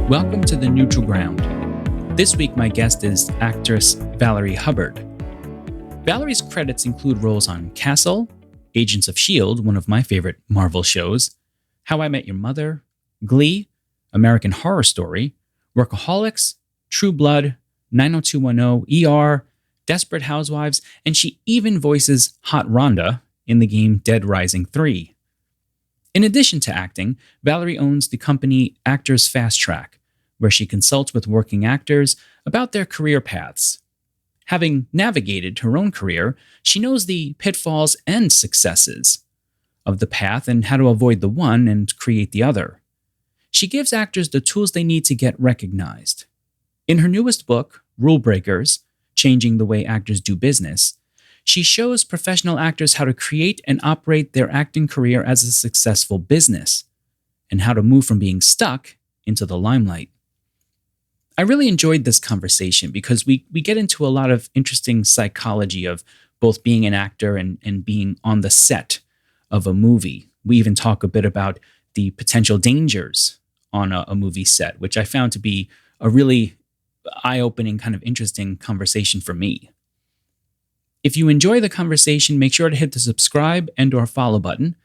Welcome to The Neutral Ground. This week, my guest is actress Valorie Hubbard. Valerie's credits include roles on Castle, Agents of S.H.I.E.L.D., one of my favorite Marvel shows, How I Met Your Mother, Glee, American Horror Story, Workaholics, True Blood, 90210, ER, Desperate Housewives, and she even voices Hot Rhonda in the game Dead Rising 3. In addition to acting, Valorie owns the company Actors Fast Track, where she consults with working actors about their career paths. Having navigated her own career, she knows the pitfalls and successes of the path and how to avoid the one and create the other. She gives actors the tools they need to get recognized. In her newest book, Rule Breakers: Changing the Way Actors Do Business, she shows professional actors how to create and operate their acting career as a successful business, and how to move from being stuck into the limelight. I really enjoyed this conversation because we get into a lot of interesting psychology of both being an actor and being on the set of a movie. We even talk a bit about the potential dangers on a movie set, which I found to be a really eye-opening, kind of interesting conversation for me. If you enjoy the conversation, make sure to hit the subscribe and/or follow button,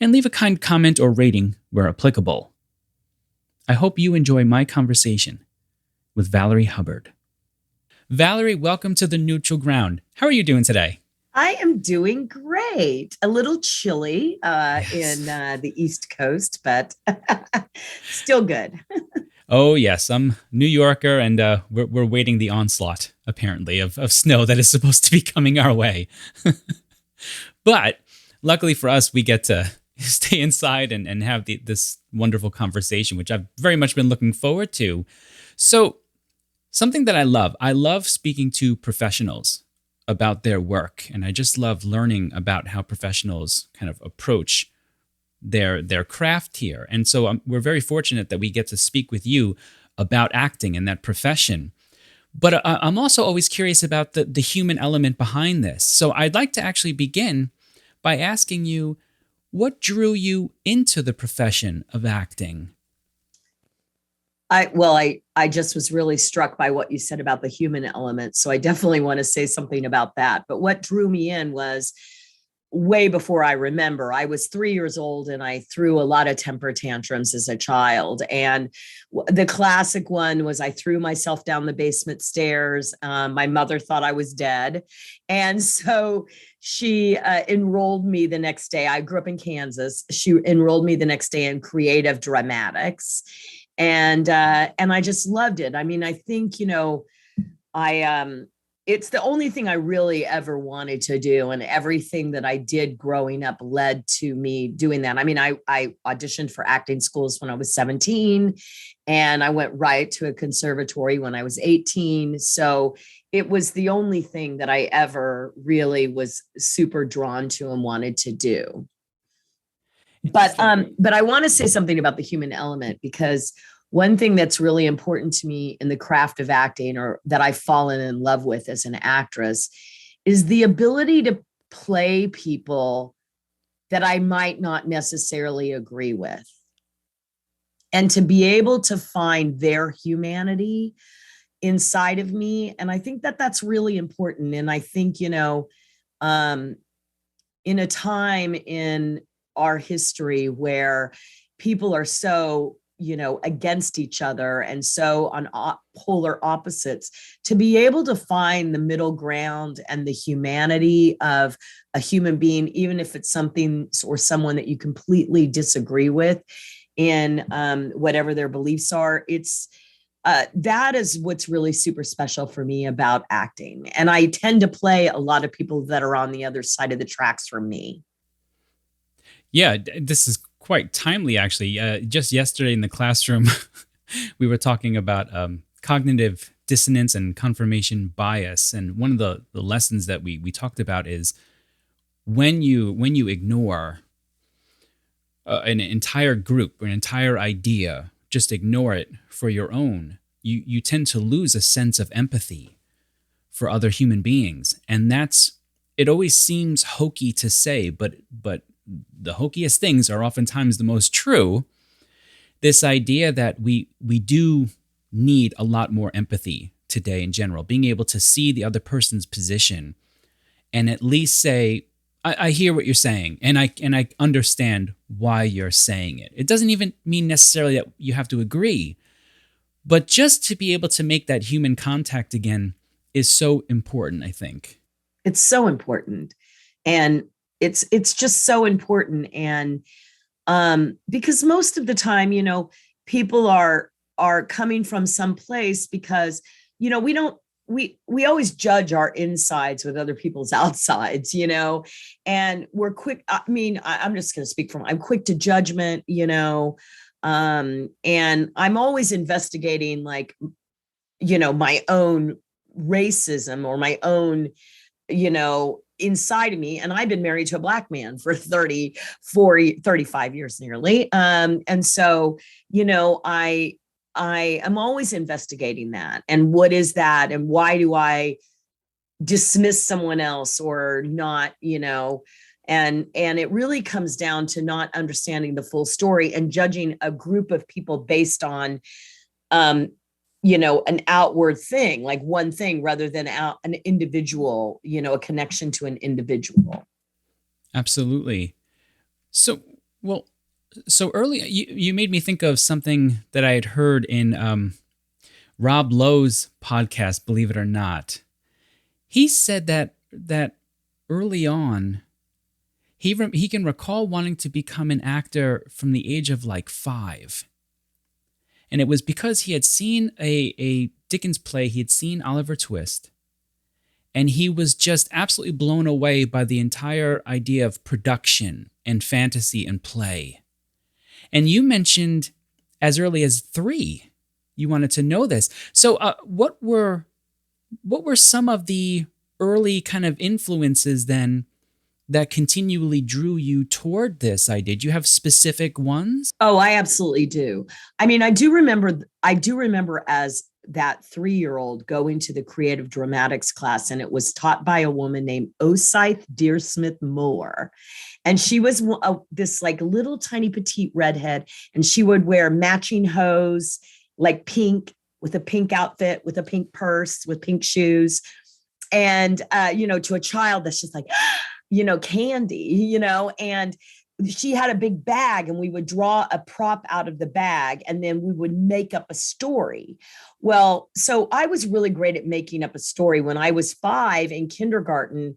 and leave a kind comment or rating where applicable. I hope you enjoy my conversation with Valorie Hubbard. Valorie, welcome to The Neutral Ground. How are you doing today? I am doing great. A little chilly Yes. in the East Coast, but still good. Oh, yes. I'm New Yorker, and we're waiting the onslaught, apparently, of snow that is supposed to be coming our way. But luckily for us, we get to stay inside and have this wonderful conversation, which I've very much been looking forward to. So something that I love speaking to professionals about their work, and I just love learning about how professionals kind of approach their craft here. And so we're very fortunate that we get to speak with you about acting and that profession. But I'm also always curious about the human element behind this. So I'd like to actually begin by asking you, what drew you into the profession of acting? I just was really struck by what you said about the human element. So I definitely want to say something about that. But what drew me in was way before I remember. I was 3 years old and I threw a lot of temper tantrums as a child. And the classic one was I threw myself down the basement stairs. My mother thought I was dead. And so she enrolled me the next day. I grew up in Kansas. She enrolled me the next day in creative dramatics. And I just loved it. I mean, I think, it's the only thing I really ever wanted to do. And everything that I did growing up led to me doing that. I mean, I auditioned for acting schools when I was 17, and I went right to a conservatory when I was 18. So it was the only thing that I ever really was super drawn to and wanted to do. But I want to say something about the human element, because one thing that's really important to me in the craft of acting, or that I've fallen in love with as an actress, is the ability to play people that I might not necessarily agree with, and to be able to find their humanity inside of me. And I think that that's really important. And I think, in a time in our history where people are so against each other and so on polar opposites, to be able to find the middle ground and the humanity of a human being, even if it's something or someone that you completely disagree with in whatever their beliefs are, that is what's really super special for me about acting. And I tend to play a lot of people that are on the other side of the tracks from me. Yeah, this is quite timely, actually. Just yesterday in the classroom, we were talking about cognitive dissonance and confirmation bias. And one of the lessons that we talked about is when you ignore an entire group or an entire idea, just ignore it for your own, you tend to lose a sense of empathy for other human beings. And it always seems hokey to say, but the hokiest things are oftentimes the most true. this idea that we do need a lot more empathy today in general, being able to see the other person's position and at least say, I hear what you're saying, and I understand why you're saying it. It doesn't even mean necessarily that you have to agree, but just to be able to make that human contact again is so important, I think. It's so important. And it's just so important. And because most of the time, people are coming from some place because, we always judge our insides with other people's outsides, and we're quick. I mean, I'm just going to speak I'm quick to judgment, and I'm always investigating my own racism or my own, inside of me. And I've been married to a Black man for 30, 40, 35 years nearly. And so, I am always investigating that. And what is that? And why do I dismiss someone else or not, and it really comes down to not understanding the full story and judging a group of people based on, an outward thing, like one thing rather than an individual, a connection to an individual. Absolutely. So early, you made me think of something that I had heard in Rob Lowe's podcast, Believe It or Not. He said that early on, he can recall wanting to become an actor from the age of 5. And it was because he had seen a Dickens play, he had seen Oliver Twist, and he was just absolutely blown away by the entire idea of production and fantasy and play. And you mentioned as early as 3, you wanted to know this. So what were some of the early kind of influences then that continually drew you toward this idea? Do you have specific ones? Oh, I absolutely do. I mean, I do remember as that 3-year-old going to the creative dramatics class, and it was taught by a woman named Osythe Deersmith Moore. And she was this little tiny petite redhead, and she would wear matching hose, pink, with a pink outfit, with a pink purse, with pink shoes. And, to a child that's just candy, and she had a big bag, and we would draw a prop out of the bag, and then we would make up a story. Well, so I was really great at making up a story. When I was 5 in kindergarten,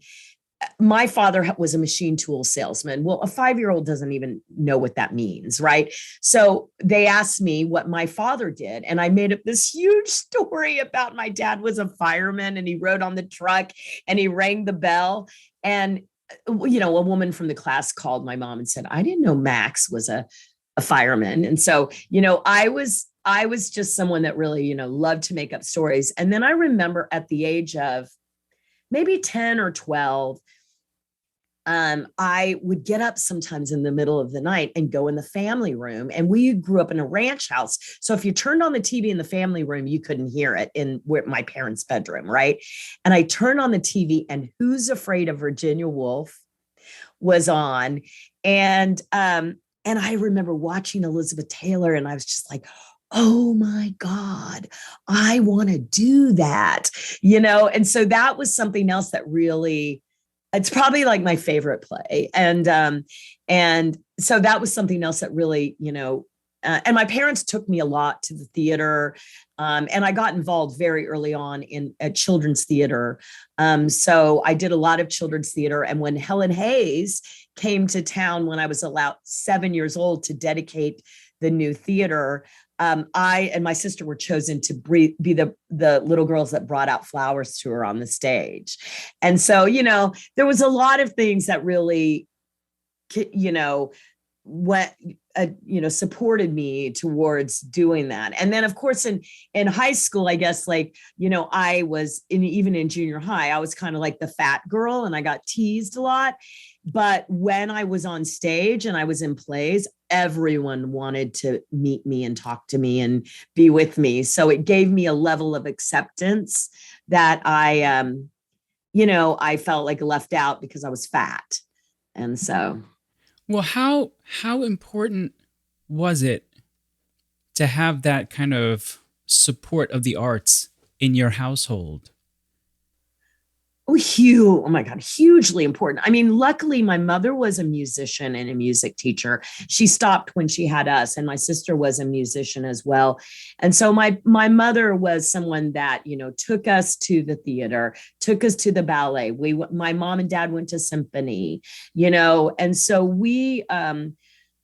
my father was a machine tool salesman. Well, a 5-year-old doesn't even know what that means, right? So they asked me what my father did, and I made up this huge story about my dad was a fireman, and he rode on the truck, and he rang the bell. And a woman from the class called my mom and said, I didn't know Max was a fireman. And so, I was just someone that really, loved to make up stories. And then I remember at the age of maybe 10 or 12, I would get up sometimes in the middle of the night and go in the family room. And we grew up in a ranch house. So if you turned on the TV in the family room, you couldn't hear it in my parents' bedroom, right? And I turned on the TV, and Who's Afraid of Virginia Woolf was on. And I remember watching Elizabeth Taylor, and I was just like, oh my God, I want to do that, And so that was something else that really, it's probably my favorite play. And so that was something else that really, and my parents took me a lot to the theater. And I got involved very early on at children's theater. So I did a lot of children's theater. And when Helen Hayes came to town when I was about 7 years old to dedicate the new theater, I and my sister were chosen to be the little girls that brought out flowers to her on the stage. And so, there was a lot of things that really, supported me towards doing that. And then of course, in high school, I guess, I was even in junior high, I was kind of like the fat girl, and I got teased a lot. But when I was on stage and I was in plays, everyone wanted to meet me and talk to me and be with me. So it gave me a level of acceptance that I felt left out because I was fat. And so. Well, how important was it to have that kind of support of the arts in your household? Oh, huge. Oh my God, hugely important. I mean, luckily, my mother was a musician and a music teacher. She stopped when she had us, and my sister was a musician as well. And so my mother was someone that, took us to the theater, took us to the ballet. My mom and dad went to symphony, and so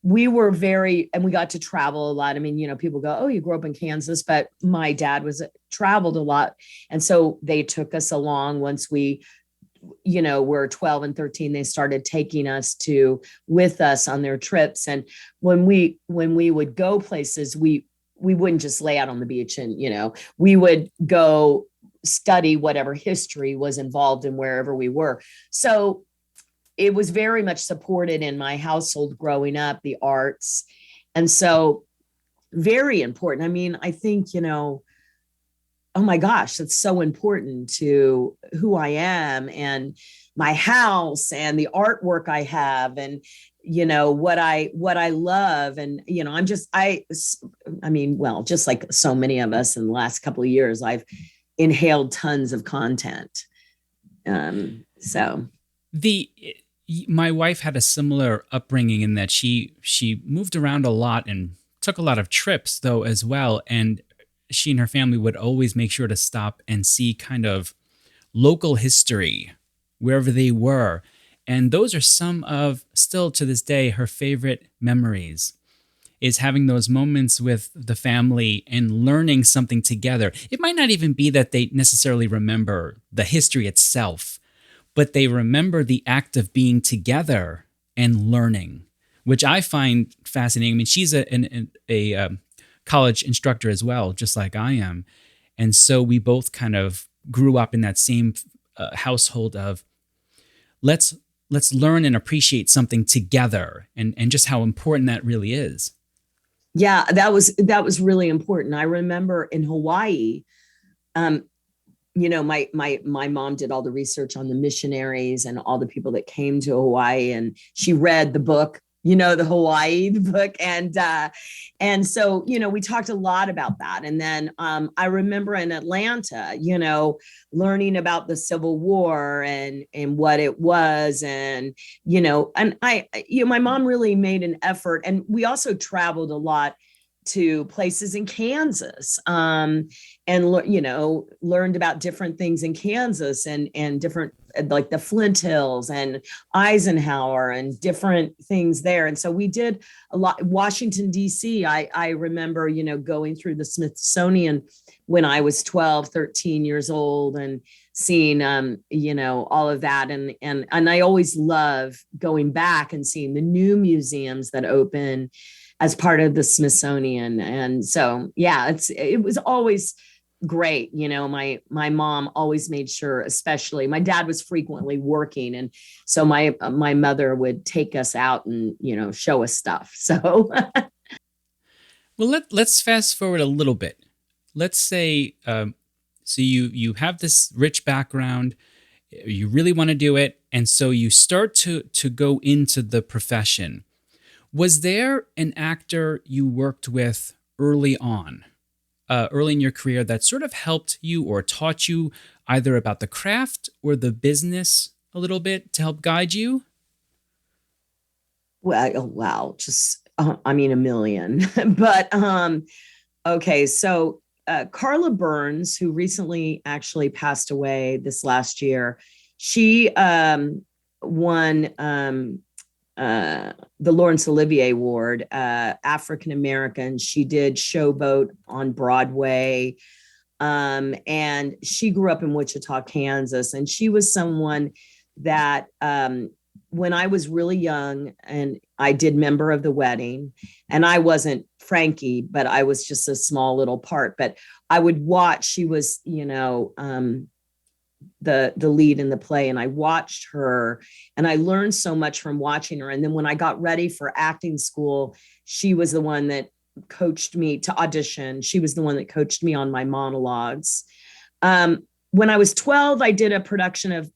we were very, and we got to travel a lot. I mean, people go, oh, you grew up in Kansas, but my dad was traveled a lot. And so they took us along once we, were 12 and 13, they started taking us with us on their trips. And when we would go places, we wouldn't just lay out on the beach and, we would go study whatever history was involved in wherever we were. So it was very much supported in my household growing up, the arts. And so very important. I mean, I think, oh my gosh, that's so important to who I am and my house and the artwork I have and, what I love. And, just like so many of us in the last couple of years, I've inhaled tons of content. My wife had a similar upbringing in that she moved around a lot and took a lot of trips though as well. And she and her family would always make sure to stop and see kind of local history wherever they were. And those are some of, still to this day, her favorite memories, is having those moments with the family and learning something together. It might not even be that they necessarily remember the history itself, but they remember the act of being together and learning, which I find fascinating. I mean, she's a college instructor as well, just like I am. And so we both kind of grew up in that same household of let's learn and appreciate something together, and just how important that really is. Yeah, that was really important. I remember in Hawaii, my mom did all the research on the missionaries and all the people that came to Hawaii, and she read the book, the Hawaii book. And so, we talked a lot about that. And then I remember in Atlanta, learning about the Civil War and what it was. And, my mom really made an effort. And we also traveled a lot to places in Kansas, and learned about different things in Kansas and different, like the Flint Hills and Eisenhower and different things there. And so we did a lot. Washington, D.C. I remember, going through the Smithsonian when I was 12, 13 years old and seeing, all of that. And I always love going back and seeing the new museums that open as part of the Smithsonian. And so, yeah, it was always great. My mom always made sure, especially my dad was frequently working. And so my mother would take us out and, show us stuff. So, well, let's fast forward a little bit. Let's say, so you have this rich background, you really want to do it. And so you start to go into the profession. Was there an actor you worked with early on, early in your career, that sort of helped you or taught you either about the craft or the business a little bit to help guide you? well, oh, wow, just, a million. But okay, so Carla Burns, who recently actually passed away this last year, she won the Laurence Olivier Award, African American. She did Showboat on Broadway. And she grew up in Wichita, Kansas. And she was someone that when I was really young and I did Member of the Wedding, and I wasn't Frankie, but I was just a small little part, but I would watch, she was, the lead in the play, and I watched her and I learned so much from watching her. And then when I got ready for acting school, she was the one that coached me to audition. She was the one that coached me on my monologues. When I was 12, I did a production of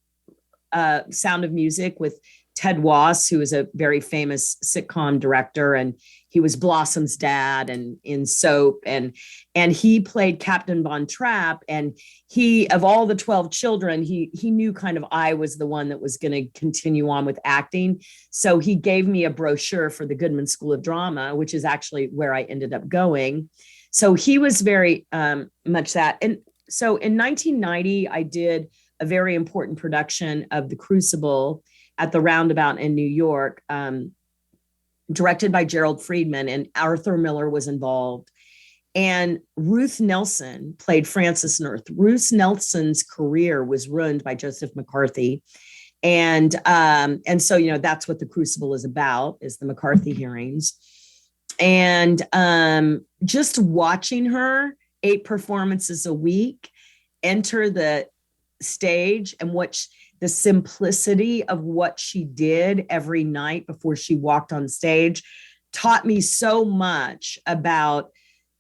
Sound of Music with Ted Wass, who is a very famous sitcom director, and he was Blossom's dad and in Soap, and he played Captain Von Trapp. And he, of all the 12 children, he knew kind of I was the one that was going to continue on with acting. So he gave me a brochure for the Goodman School of Drama, which is actually where I ended up going. So he was very much that. And so in 1990, I did a very important production of The Crucible at the Roundabout in New York, directed by Gerald Friedman, and Arthur Miller was involved. And Ruth Nelson played Frances North. Ruth Nelson's career was ruined by Joseph McCarthy. And so, you know, that's what The Crucible is about, is the McCarthy hearings. And just watching her 8 performances a week enter the stage, and the simplicity of what she did every night before she walked on stage taught me so much about,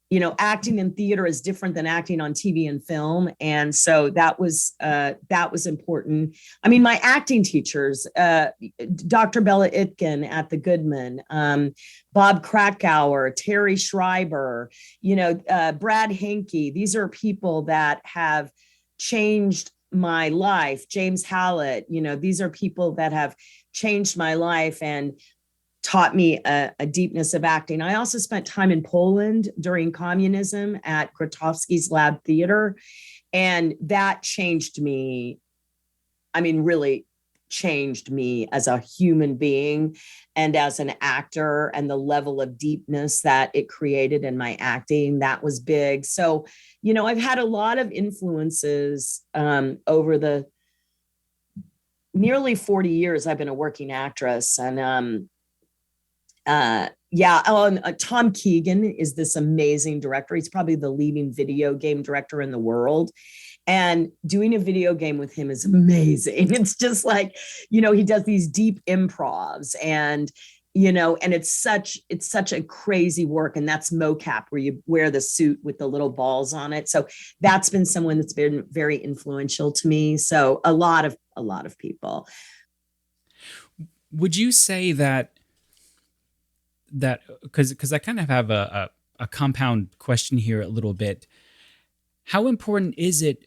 you know, acting in theater is different than acting on TV and film. And so that was important. I mean, my acting teachers, Dr. Bella Itkin at the Goodman, Bob Krakauer, Terry Schreiber, you know, Brad Henke. These are people that have changed my life. James Hallett, you know, these are people that have changed my life and taught me a deepness of acting. I also spent time in Poland during communism at Grotowski's Lab Theater, and that changed me. I mean, really changed me as a human being and as an actor, and the level of deepness that it created in my acting, that was big. So, you know, I've had a lot of influences over the nearly 40 years I've been a working actress. And Tom Keegan is this amazing director. He's probably the leading video game director in the world. And doing a video game with him is amazing. It's just like, you know, he does these deep improvs, and, you know, and it's such a crazy work. And that's mocap, where you wear the suit with the little balls on it. So that's been someone that's been very influential to me. So a lot of people. Would you say that because I kind of have a compound question here a little bit. How important is it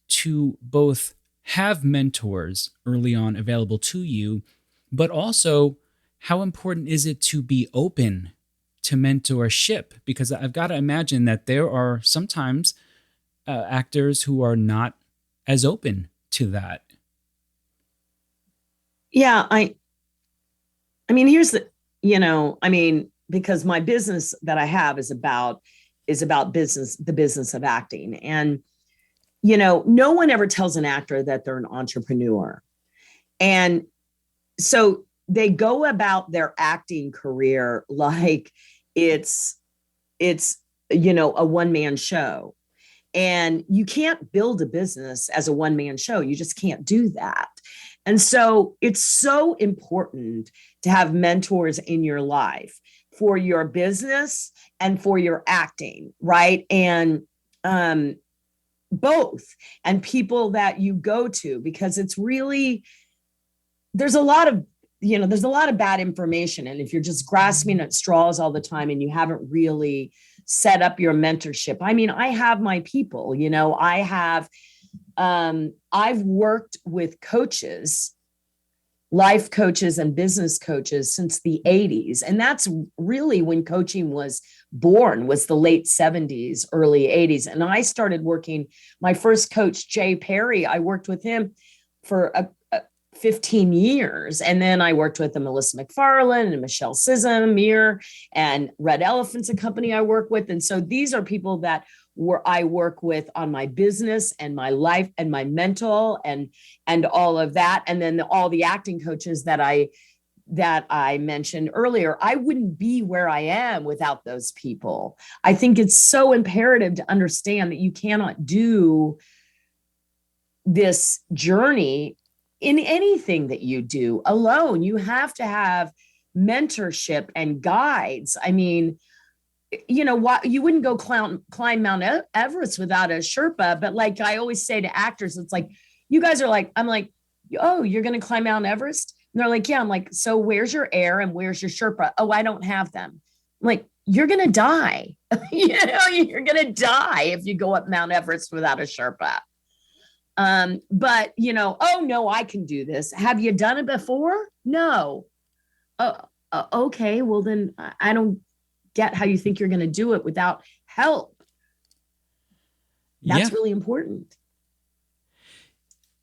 to both have mentors early on available to you, but also how important is it to be open to mentorship? Because I've got to imagine that there are sometimes actors who are not as open to that. Yeah, I mean, here's the, you know, I mean, because my business that I have is about business, the business of acting. And, you know, no one ever tells an actor that they're an entrepreneur. And so they go about their acting career like it's, you know, a one-man show. And you can't build a business as a one-man show. You just can't do that. And so it's so important to have mentors in your life for your business and for your acting, right? And both, and people that you go to, because it's really, there's a lot of bad information. And if you're just grasping at straws all the time and you haven't really set up your mentorship, I mean, I have my people, you know, I've worked with coaches, life coaches and business coaches since the 80s. And that's really when coaching was born, was the late 70s, early 80s. And I started working, my first coach, Jay Perry, I worked with him for 15 years. And then I worked with Melissa McFarlane and Michelle Sizemore, and Red Elephant's a company I work with. And so these are people that I work with on my business and my life and my mental and all of that. And then all the acting coaches that I mentioned earlier, I wouldn't be where I am without those people. I think it's so imperative to understand that you cannot do this journey in anything that you do alone. You have to have mentorship and guides. I mean, you know what, you wouldn't go climb Mount Everest without a Sherpa. But like I always say to actors, it's like, you guys are like, I'm like, oh, you're going to climb Mount Everest? they're like, yeah. I'm like, so where's your air and where's your Sherpa? Oh, I don't have them. I'm like, you're going to die. You're going to die if you go up Mount Everest without a Sherpa. But oh no, I can do this. Have you done it before? No. Okay. Well, then I don't get how you think you're going to do it without help. That's really important.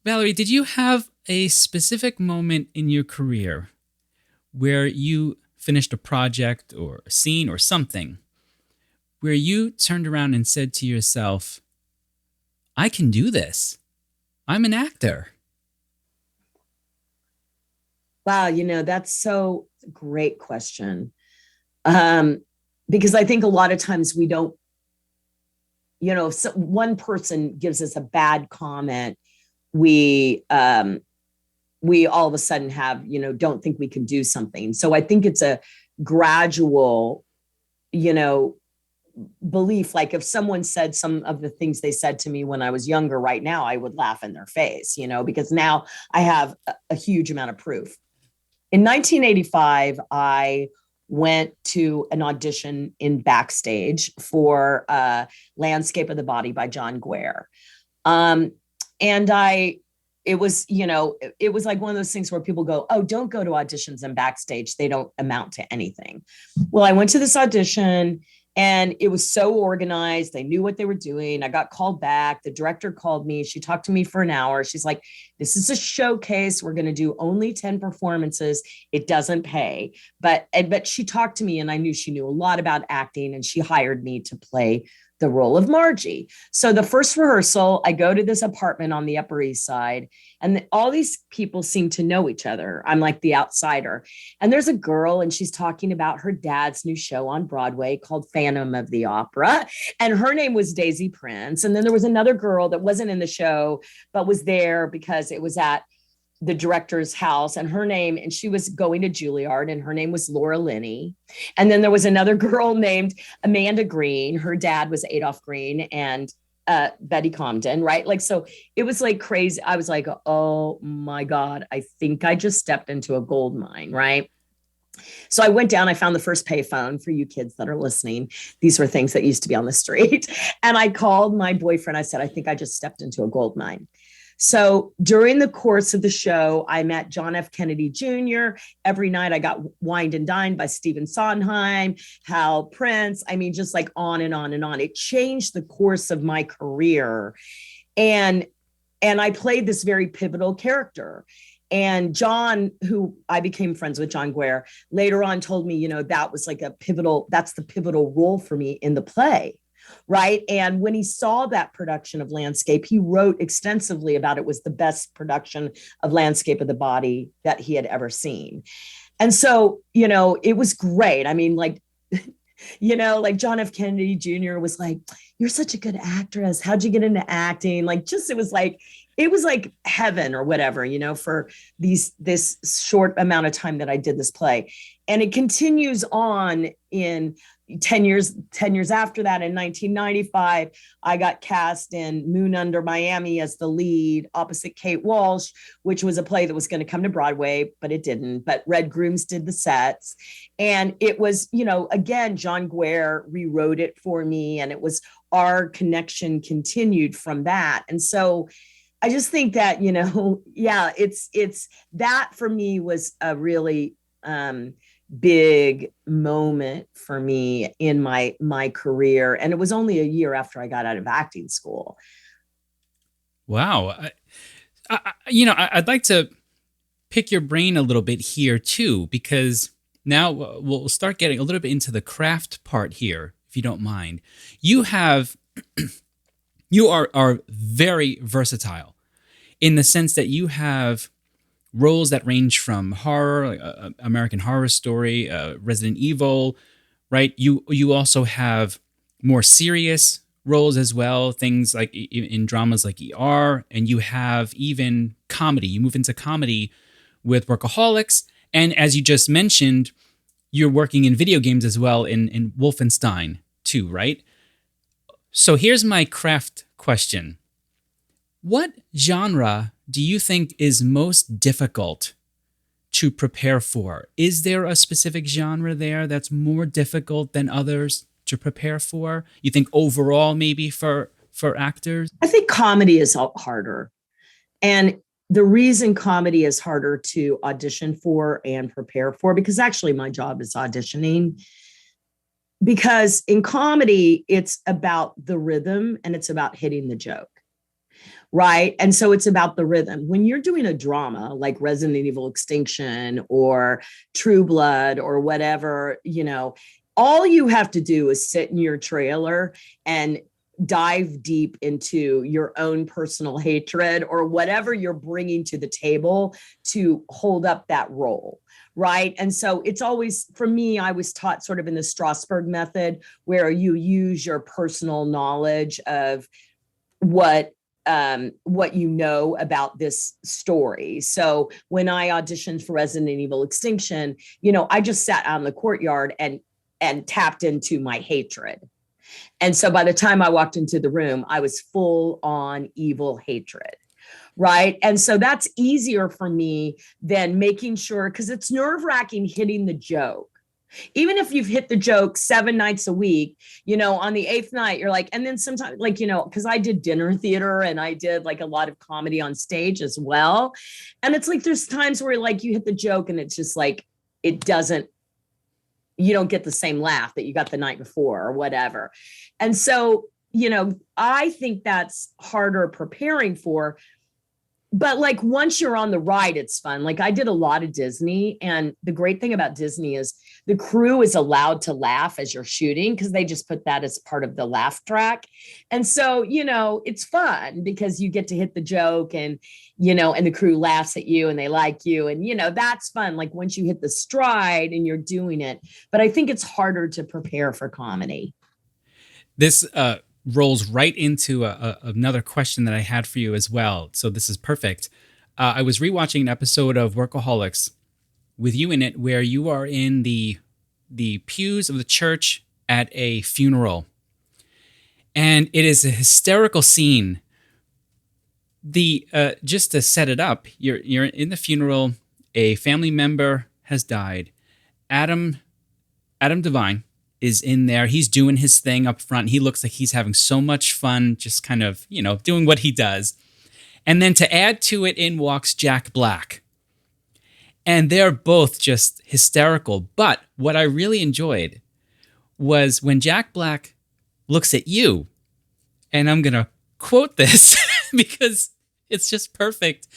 Valorie, did you have a specific moment in your career where you finished a project or a scene or something where you turned around and said to yourself, I can do this. I'm an actor? Wow, that's so great question. Because I think a lot of times we don't, if one person gives us a bad comment, we all of a sudden have, don't think we can do something. So I think it's a gradual, belief. Like if someone said some of the things they said to me when I was younger, right now, I would laugh in their face, because now I have a huge amount of proof. In 1985, I went to an audition in Backstage for Landscape of the Body by John Guare. And it was like one of those things where people go, oh, don't go to auditions in Backstage. They don't amount to anything. Well, I went to this audition and it was so organized. They knew what they were doing. I got called back. The director called me. She talked to me for an hour. She's like, this is a showcase. We're going to do only 10 performances. It doesn't pay. But she talked to me and I knew she knew a lot about acting and she hired me to play the role of Margie. So the first rehearsal, I go to this apartment on the Upper East Side, and all these people seem to know each other. I'm like the outsider. And there's a girl, and she's talking about her dad's new show on Broadway called Phantom of the Opera. And her name was Daisy Prince. And then there was another girl that wasn't in the show, but was there because it was at the director's house, and her name, and she was going to Juilliard, and her name was Laura Linney. And then there was another girl named Amanda Green. Her dad was Adolph Green and Betty Comden, right? Like, so it was like crazy. I was like, oh my God, I think I just stepped into a gold mine, right? So I went down, I found the first payphone for you kids that are listening. These were things that used to be on the street. And I called my boyfriend. I said, I think I just stepped into a gold mine. So during the course of the show, I met John F. Kennedy Jr. Every night I got wined and dined by Stephen Sondheim, Hal Prince. I mean, just like on and on and on. It changed the course of my career. And I played this very pivotal character. And John, who I became friends with, John Guare, later on told me, that was like that's the pivotal role for me in the play. Right. And when he saw that production of Landscape, he wrote extensively about it was the best production of Landscape of the Body that he had ever seen. And so, it was great. I mean, like, like John F. Kennedy Jr. was like, you're such a good actress. How'd you get into acting? Like, it was like heaven or whatever, for this short amount of time that I did this play. And it continues on in 10 years after that. In 1995, I got cast in Moon Under Miami as the lead opposite Kate Walsh, which was a play that was going to come to Broadway, but it didn't. But Red Grooms did the sets. And it was, again, John Guare rewrote it for me. And it was our connection continued from that. And so I just think that, it's that for me was a really big moment for me in my career. And it was only a year after I got out of acting school. Wow. I'd like to pick your brain a little bit here too, because now we'll start getting a little bit into the craft part here, if you don't mind. You are very versatile in the sense that you have roles that range from horror, like American Horror Story, Resident Evil, right? You also have more serious roles as well, things like in dramas like ER, and you have even comedy. You move into comedy with Workaholics, and as you just mentioned, you're working in video games as well in Wolfenstein too, right? So here's my craft question. What genre do you think is most difficult to prepare for? Is there a specific genre there that's more difficult than others to prepare for? You think overall maybe for actors? I think comedy is harder. And the reason comedy is harder to audition for and prepare for, because actually my job is auditioning, because in comedy, it's about the rhythm and it's about hitting the joke. Right. And so it's about the rhythm. When you're doing a drama like Resident Evil Extinction or True Blood or whatever, all you have to do is sit in your trailer and dive deep into your own personal hatred or whatever you're bringing to the table to hold up that role. Right. And so it's always, for me, I was taught sort of in the Strasberg method, where you use your personal knowledge of what you know about this story. So when I auditioned for Resident Evil Extinction, I just sat out in the courtyard and tapped into my hatred. And so by the time I walked into the room, I was full on evil hatred. Right. And so that's easier for me than making sure, because it's nerve-wracking hitting the joke. Even if you've hit the joke 7 nights a week, on the 8th night, you're like, and then sometimes because I did dinner theater and I did like a lot of comedy on stage as well. And it's like, there's times where like you hit the joke and it's just like, you don't get the same laugh that you got the night before or whatever. And so, I think that's harder preparing for. But like once you're on the ride, it's fun. Like I did a lot of Disney, and the great thing about Disney is the crew is allowed to laugh as you're shooting, because they just put that as part of the laugh track. And so, it's fun because you get to hit the joke and, and the crew laughs at you and they like you. And, that's fun. Like once you hit the stride and you're doing it. But I think it's harder to prepare for comedy. This rolls right into another question that I had for you as well. So this is perfect. I was rewatching an episode of Workaholics with you in it, where you are in the pews of the church at a funeral, and it is a hysterical scene. Just to set it up, you're in the funeral. A family member has died. Adam Devine is in there. He's doing his thing up front. He looks like he's having so much fun, just kind of, doing what he does. And then to add to it, in walks Jack Black. And they're both just hysterical. But what I really enjoyed was when Jack Black looks at you, and I'm going to quote this because it's just perfect.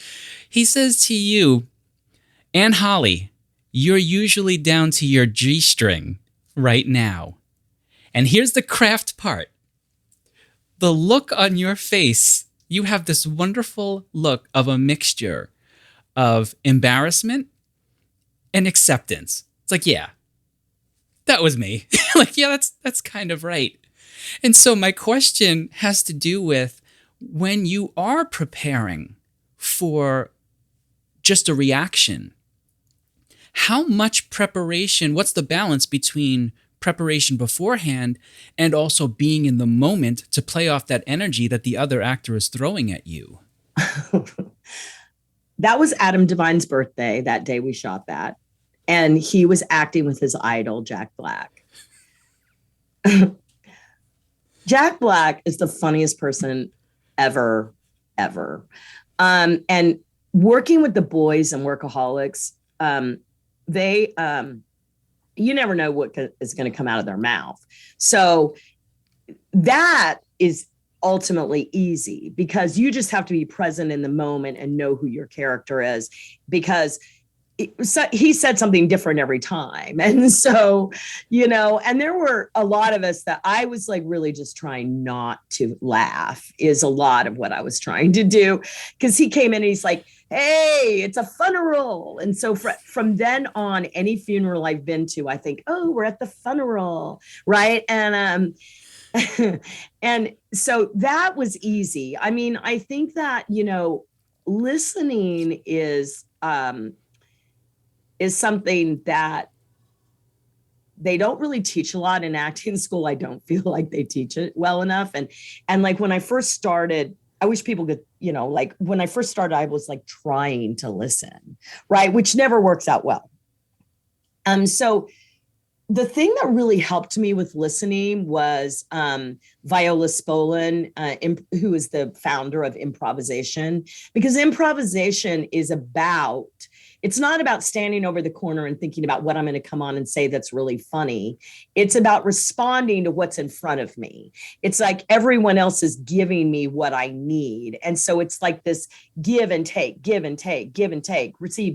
He says to you, "Anne Holly, you're usually down to your G-string right now." And here's the craft part. The look on your face, you have this wonderful look of a mixture of embarrassment and acceptance. It's like, yeah, that was me. Like, yeah, that's kind of right. And so my question has to do with, when you are preparing for just a reaction, how much preparation, what's the balance between preparation beforehand and also being in the moment to play off that energy that the other actor is throwing at you? That was Adam Devine's birthday, that day we shot that. And he was acting with his idol, Jack Black. Jack Black is the funniest person ever. And working with the boys and Workaholics, they you never know what is going to come out of their mouth. So that is ultimately easy, because you just have to be present in the moment and know who your character is, because he said something different every time. And so, and there were a lot of us that I was like really just trying not to laugh, is a lot of what I was trying to do, because he came in and he's like, "Hey, it's a funeral." And so from then on, any funeral I've been to, I think, oh, we're at the funeral. Right. And, and so that was easy. I mean, I think that, listening is something that they don't really teach a lot in acting school. I don't feel like they teach it well enough. And like when I first started I wish people could, like when I first started, I was like trying to listen, right? Which never works out well. So the thing that really helped me with listening was Viola Spolin, who is the founder of improvisation, because improvisation is about, it's not about standing over the corner and thinking about what I'm going to come on and say that's really funny. It's about responding to what's in front of me. It's like everyone else is giving me what I need. And so it's like this give and take, give and take, give and take, receive,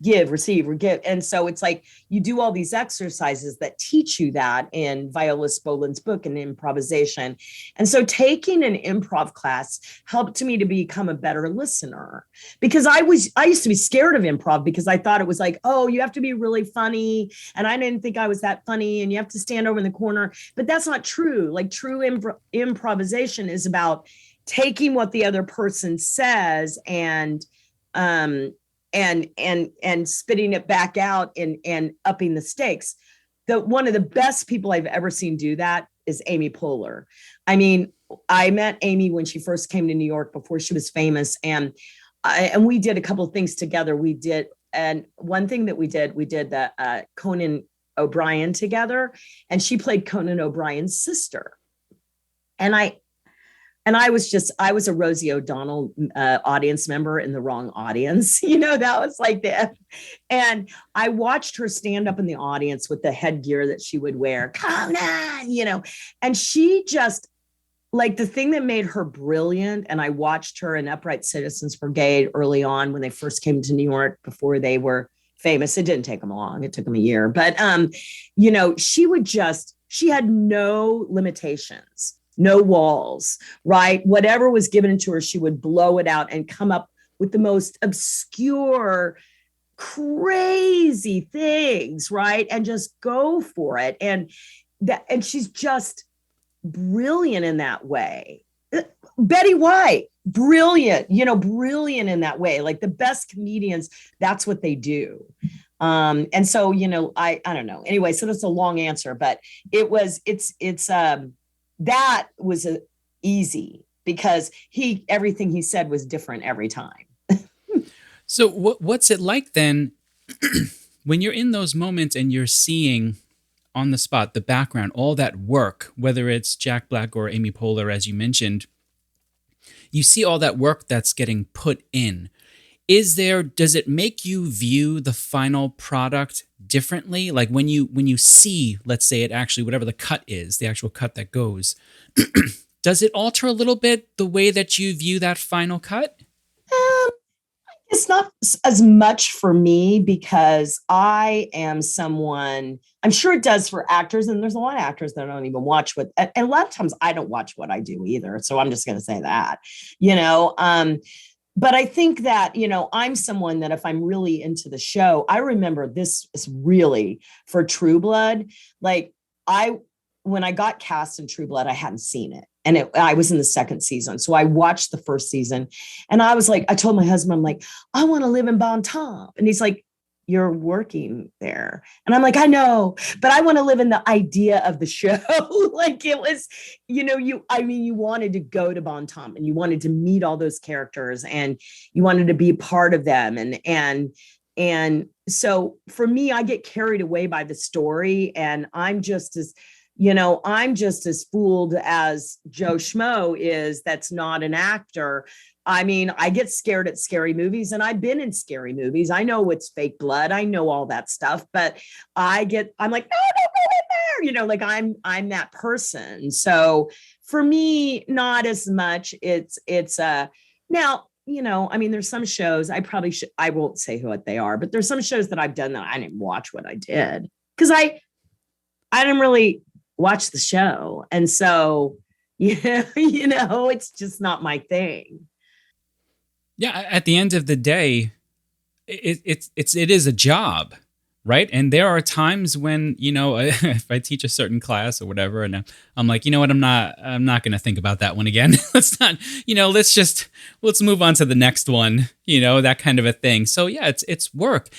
give, receive, give. And so it's like you do all these exercises that teach you that in Viola Spolin's book, in improvisation. And so taking an improv class helped me to become a better listener, because I used to be scared of improv because I thought it was like, oh, you have to be really funny. And I didn't think I was that funny and you have to stand over in the corner. But that's not true. Like true improvisation is about taking what the other person says and spitting it back out and upping the stakes. One of the best people I've ever seen do that is Amy Poehler. I mean, I met Amy when she first came to New York before she was famous, and we did a couple of things together. And one thing that we did the Conan O'Brien together, and she played Conan O'Brien's sister. And I was a Rosie O'Donnell audience member in the wrong audience. That was like that. And I watched her stand up in the audience with the headgear that she would wear, Conan, and she just, like, the thing that made her brilliant, and I watched her in Upright Citizens Brigade early on when they first came to New York before they were famous. It didn't take them long. It took them a year. But, she had no limitations, no walls, right? Whatever was given to her, she would blow it out and come up with the most obscure, crazy things, right? And just go for it. And she's just brilliant in that way. Betty White, brilliant in that way. Like the best comedians, that's what they do. And so, I don't know. Anyway, so that's a long answer, but that was easy because everything he said was different every time. So what's it like then when you're in those moments and you're seeing on the spot, the background, all that work, whether it's Jack Black or Amy Poehler, as you mentioned, you see all that work that's getting put in. Does it make you view the final product differently? Like when you see, let's say it actually, whatever the cut is, the actual cut that goes, does it alter a little bit the way that you view that final cut? It's not as much for me because I am someone, I'm sure it does for actors, and there's a lot of actors that don't even watch and a lot of times I don't watch what I do either. So I'm just going to say that, but I think that, I'm someone that if I'm really into the show, I remember this is really for True Blood. Like when I got cast in True Blood, I hadn't seen it. And I was in the second season. So I watched the first season and I was like, I told my husband, I'm like, I want to live in Bon Tom. And he's like, you're working there. And I'm like, I know, but I want to live in the idea of the show. Like it was, you wanted to go to Bon Tom and you wanted to meet all those characters and you wanted to be a part of them. And so for me, I get carried away by the story and I'm just as fooled as Joe Schmo is that's not an actor. I mean, I get scared at scary movies and I've been in scary movies. I know it's fake blood. I know all that stuff, but I'm like, no, don't go in there. Like I'm that person. So for me, not as much. It's now, there's some shows I won't say what they are, but there's some shows that I've done that I didn't watch what I did because I didn't really watch the show. And so, it's just not my thing. Yeah. At the end of the day, it is a job, right? And there are times when, if I teach a certain class or whatever, and I'm like, you know what, I'm not going to think about that one again. Let's not, let's move on to the next one, that kind of a thing. So yeah, it's work.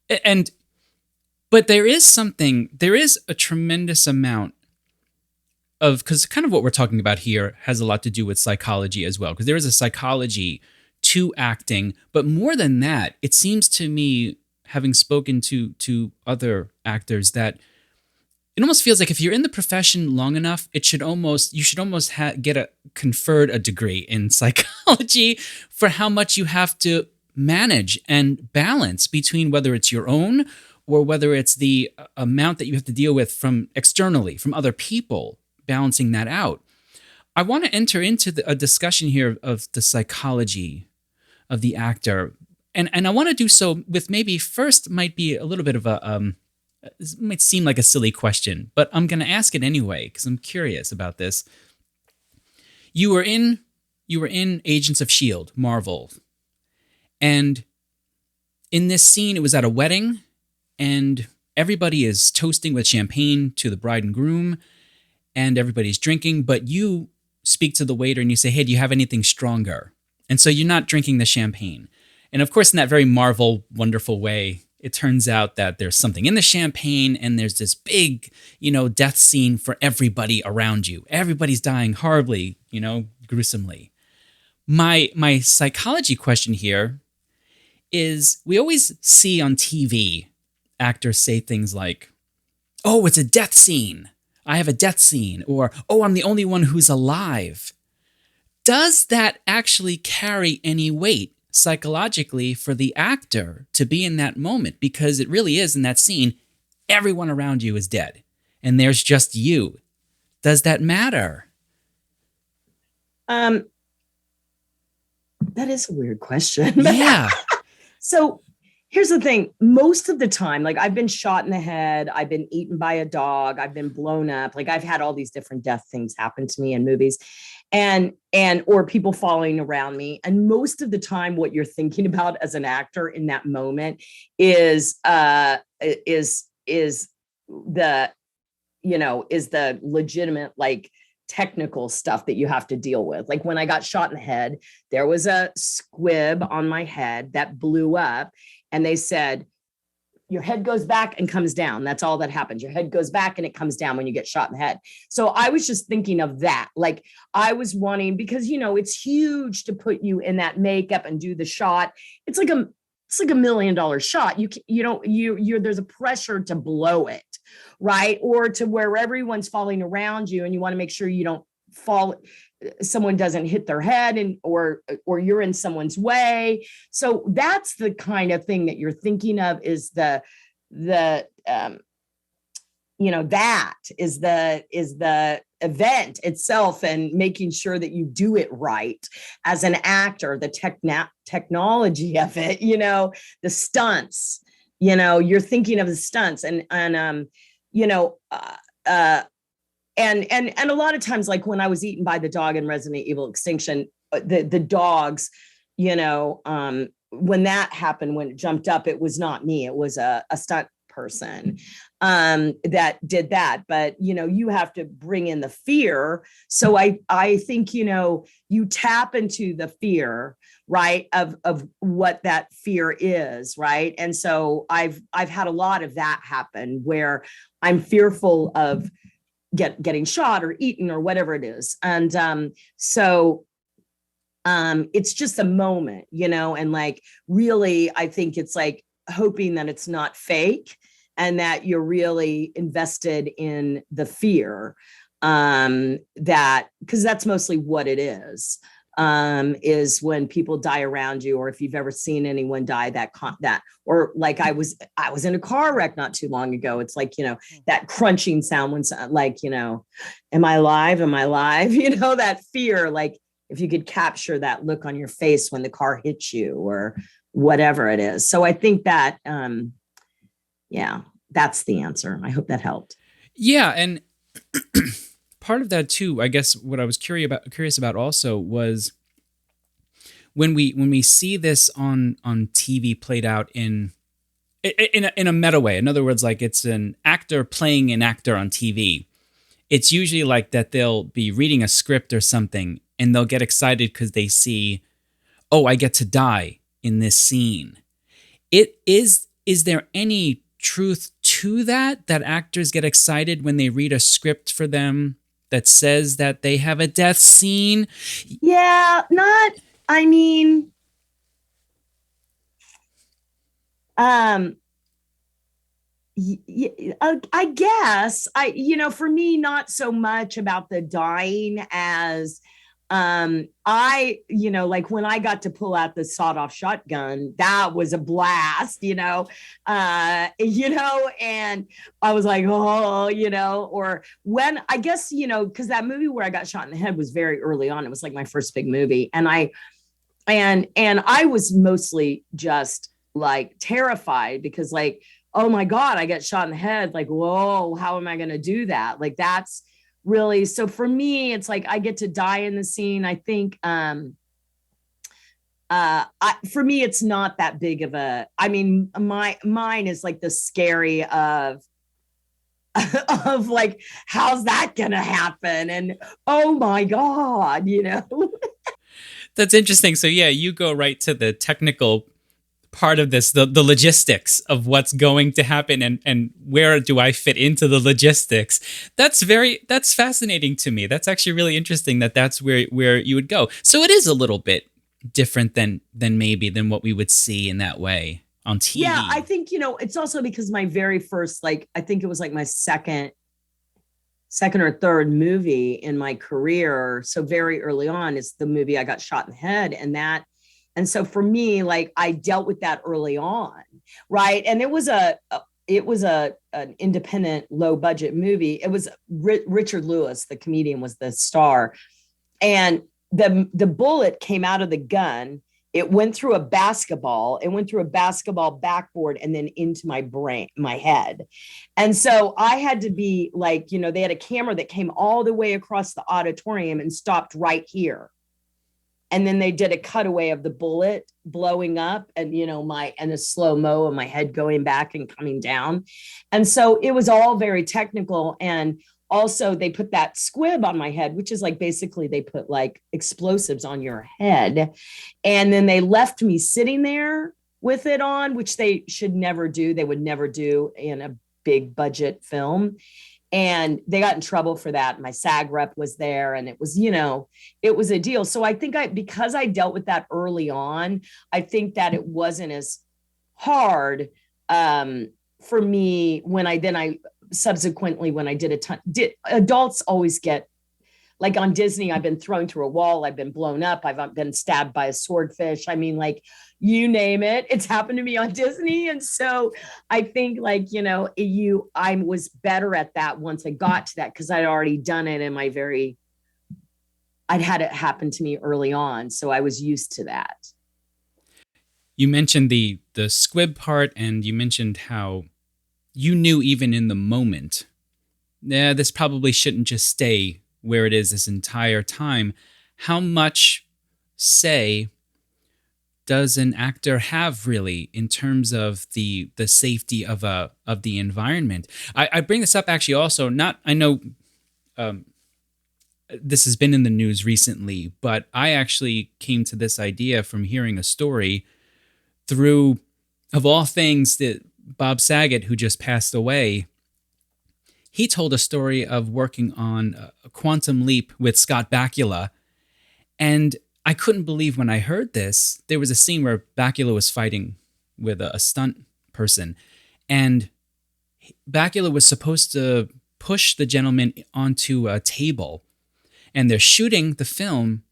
But there is a tremendous amount because kind of what we're talking about here has a lot to do with psychology as well, because there is a psychology to acting, but more than that, it seems to me, having spoken to other actors, that it almost feels like if you're in the profession long enough, you should almost get conferred a degree in psychology for how much you have to manage and balance between whether it's your own or whether it's the amount that you have to deal with from externally, from other people, balancing that out. I want to enter into a discussion here of the psychology of the actor. And I want to do so with maybe first might be a little bit of this might seem like a silly question, but I'm going to ask it anyway because I'm curious about this. You were in Agents of S.H.I.E.L.D., Marvel. And in this scene, it was at a wedding, and everybody is toasting with champagne to the bride and groom, and everybody's drinking, but you speak to the waiter and you say, hey, do you have anything stronger? And so you're not drinking the champagne. And of course, in that very Marvel, wonderful way, it turns out that there's something in the champagne and there's this big, death scene for everybody around you. Everybody's dying horribly, gruesomely. My psychology question here is we always see on TV actors say things like, oh, it's a death scene. I have a death scene. Or, oh, I'm the only one who's alive. Does that actually carry any weight psychologically for the actor to be in that moment? Because it really is in that scene, everyone around you is dead and there's just you. Does that matter? That is a weird question. Yeah. So here's the thing. Most of the time, like I've been shot in the head, I've been eaten by a dog, I've been blown up. Like I've had all these different death things happen to me in movies or people falling around me. And most of the time, what you're thinking about as an actor in that moment is the legitimate, like, technical stuff that you have to deal with. Like when I got shot in the head, there was a squib on my head that blew up, and they said, your head goes back and comes down. That's all that happens. Your head goes back and it comes down when you get shot in the head. So I was just thinking of that. Like I was wanting, because, it's huge to put you in that makeup and do the shot. It's like a $1 million shot. There's a pressure to blow it, right? Or to where everyone's falling around you and you want to make sure you don't fall, someone doesn't hit their head or you're in someone's way. So that's the kind of thing that you're thinking of, is that is the event itself, and making sure that you do it right as an actor, the technology of it, the stunts, you're thinking of the stunts and a lot of times, like when I was eaten by the dog in Resident Evil Extinction, the dogs, when that happened, when it jumped up, it was not me. It was a stunt person that did that. But, you have to bring in the fear. So I think, you tap into the fear, right, of what that fear is, right? And so I've had a lot of that happen where I'm fearful of getting shot or eaten or whatever it is. And so it's just a moment, and like, really, I think it's like hoping that it's not fake and that you're really invested in the fear, that, because that's mostly what it is when people die around you, or if you've ever seen anyone die, or like I was in a car wreck not too long ago. It's like, that crunching sound when like, am I alive? Am I alive? That fear, like if you could capture that look on your face when the car hits you or whatever it is. So I think that, that's the answer. I hope that helped. Yeah. And part of that too, I guess what I was curious about also was when we see this on TV played out in a meta way. In other words, like it's an actor playing an actor on TV. It's usually like that they'll be reading a script or something and they'll get excited because they see, oh, I get to die in this scene. Is there any truth to that actors get excited when they read a script for them that says that they have a death scene. Yeah, not, I mean, um, I guess for me, not so much about the dying as like when I got to pull out the sawed-off shotgun, that was a blast, and I was like, oh, or when I guess, because that movie where I got shot in the head was very early on. It was like my first big movie. And I was mostly just like terrified because like, oh my God, I get shot in the head. Like, whoa, how am I going to do that? Like, that's really, so for me, it's like, I get to die in the scene. I think, for me, it's not that big of a, I mean, mine is like the scary of, of like, how's that going to happen? And, oh my God, That's interesting. So yeah, you go right to the technical part of this, the logistics of what's going to happen and where do I fit into the logistics. That's fascinating to me. That's actually really interesting that's where you would go. So it is a little bit different than what we would see in that way on TV. Yeah, I think, it's also because my very first, like, I think it was like my second or third movie in my career. So very early on is the movie I got shot in the head. And so for me, like I dealt with that early on. Right. And it was an independent low budget movie. It was Richard Lewis, the comedian, was the star. And the bullet came out of the gun. It went through a basketball. It went through a basketball backboard and then into my brain, my head. And so I had to be like, they had a camera that came all the way across the auditorium and stopped right here. And then they did a cutaway of the bullet blowing up and, and a slow-mo of my head going back and coming down. And so it was all very technical. And also they put that squib on my head, which is like, basically they put like explosives on your head. And then they left me sitting there with it on, which they should never do. They would never do in a big budget film. And they got in trouble for that. My SAG rep was there and it was, it was a deal. So I think because I dealt with that early on, I think that it wasn't as hard for me when I subsequently, when I did adults always get, like on Disney, I've been thrown through a wall. I've been blown up. I've been stabbed by a swordfish. I mean, like, you name it, it's happened to me on Disney. And so I think like, I was better at that once I got to that because I'd already done it I'd had it happen to me early on. So I was used to that. You mentioned the squib part and you mentioned how you knew even in the moment, this probably shouldn't just stay where it is this entire time. How much say does an actor have really in terms of the safety of the environment? I bring this up actually also, I know this has been in the news recently, but I actually came to this idea from hearing a story through, of all things, that Bob Saget, who just passed away, he told a story of working on a Quantum Leap with Scott Bakula. And I couldn't believe when I heard this. There was a scene where Bakula was fighting with a stunt person. And Bakula was supposed to push the gentleman onto a table. And they're shooting the film.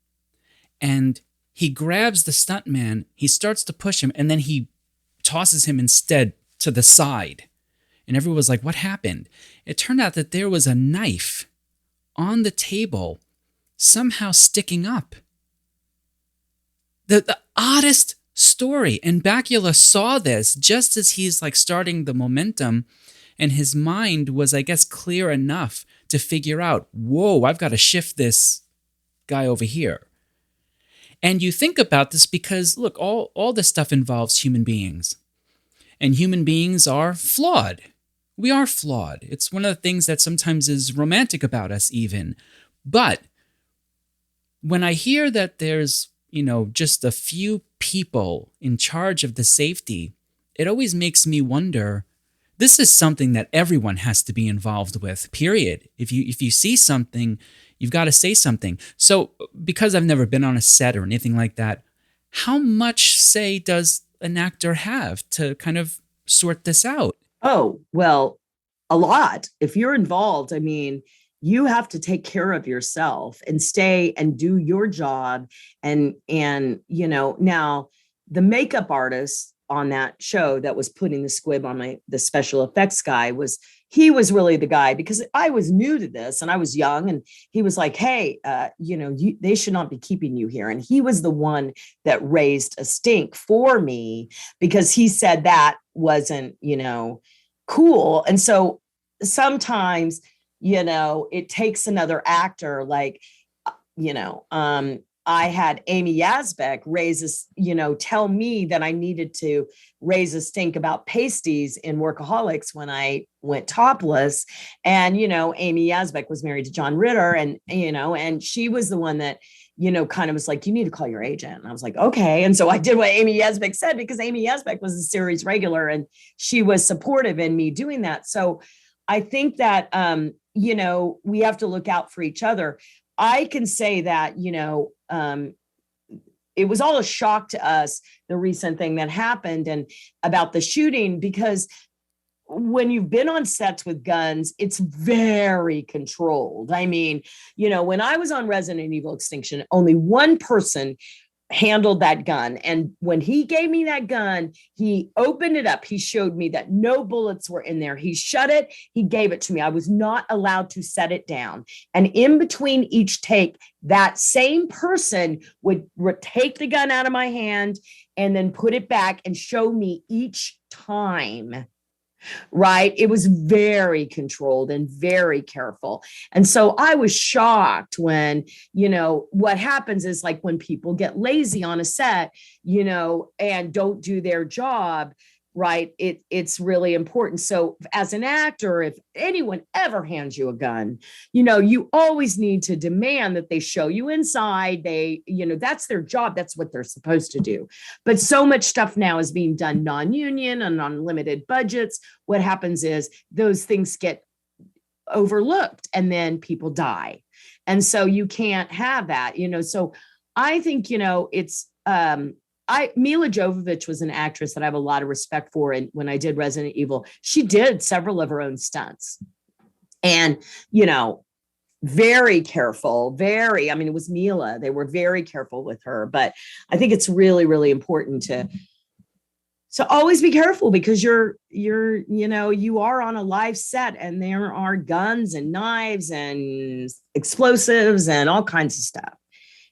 And he grabs the stuntman. He starts to push him. And then he tosses him instead to the side. And everyone was like, what happened? It turned out that there was a knife on the table somehow sticking up. The oddest story. And Bakula saw this just as he's like starting the momentum. And his mind was, I guess, clear enough to figure out, whoa, I've got to shift this guy over here. And you think about this because, look, all this stuff involves human beings. And human beings are flawed. We are flawed. It's one of the things that sometimes is romantic about us even. But when I hear that there's, just a few people in charge of the safety, it always makes me wonder, This is something that everyone has to be involved with, period. If you see something, you've got to say something. So because I've never been on a set or anything like that, how much say does an actor have to kind of sort this out? Oh, well, a lot. If you're involved, I mean, you have to take care of yourself and stay and do your job. And now the makeup artist on that show that was putting the squib on the special effects guy he was really the guy, because I was new to this and I was young, and he was like, hey, they should not be keeping you here. And he was the one that raised a stink for me, because he said that wasn't, cool. And so sometimes, it takes another actor, like, I had Amy Yazbek tell me that I needed to raise a stink about pasties in Workaholics when I went topless. And, Amy Yazbek was married to John Ritter, and she was the one that, kind of was like, you need to call your agent. And I was like, okay. And so I did what Amy Yazbek said, because Amy Yazbek was a series regular and she was supportive in me doing that. So I think that, we have to look out for each other. I can say that, it was all a shock to us, the recent thing that happened and about the shooting, because when you've been on sets with guns, it's very controlled. I mean, when I was on Resident Evil Extinction, only one person handled that gun. And when he gave me that gun, he opened it up. He showed me that no bullets were in there. He shut it. He gave it to me. I was not allowed to set it down. And in between each take, that same person would take the gun out of my hand and then put it back and show me each time. Right. It was very controlled and very careful. And so I was shocked when, what happens is, like, when people get lazy on a set, and don't do their job right, it's really important. So as an actor, if anyone ever hands you a gun, you always need to demand that they show you inside. That's their job. That's what they're supposed to do. But so much stuff now is being done non-union and on limited budgets. What happens is those things get overlooked and then people die. And so you can't have that, so I think, it's, Mila Jovovich was an actress that I have a lot of respect for. And when I did Resident Evil, she did several of her own stunts and, very careful, it was Mila. They were very careful with her, but I think it's really, really important to always be careful, because you are on a live set and there are guns and knives and explosives and all kinds of stuff.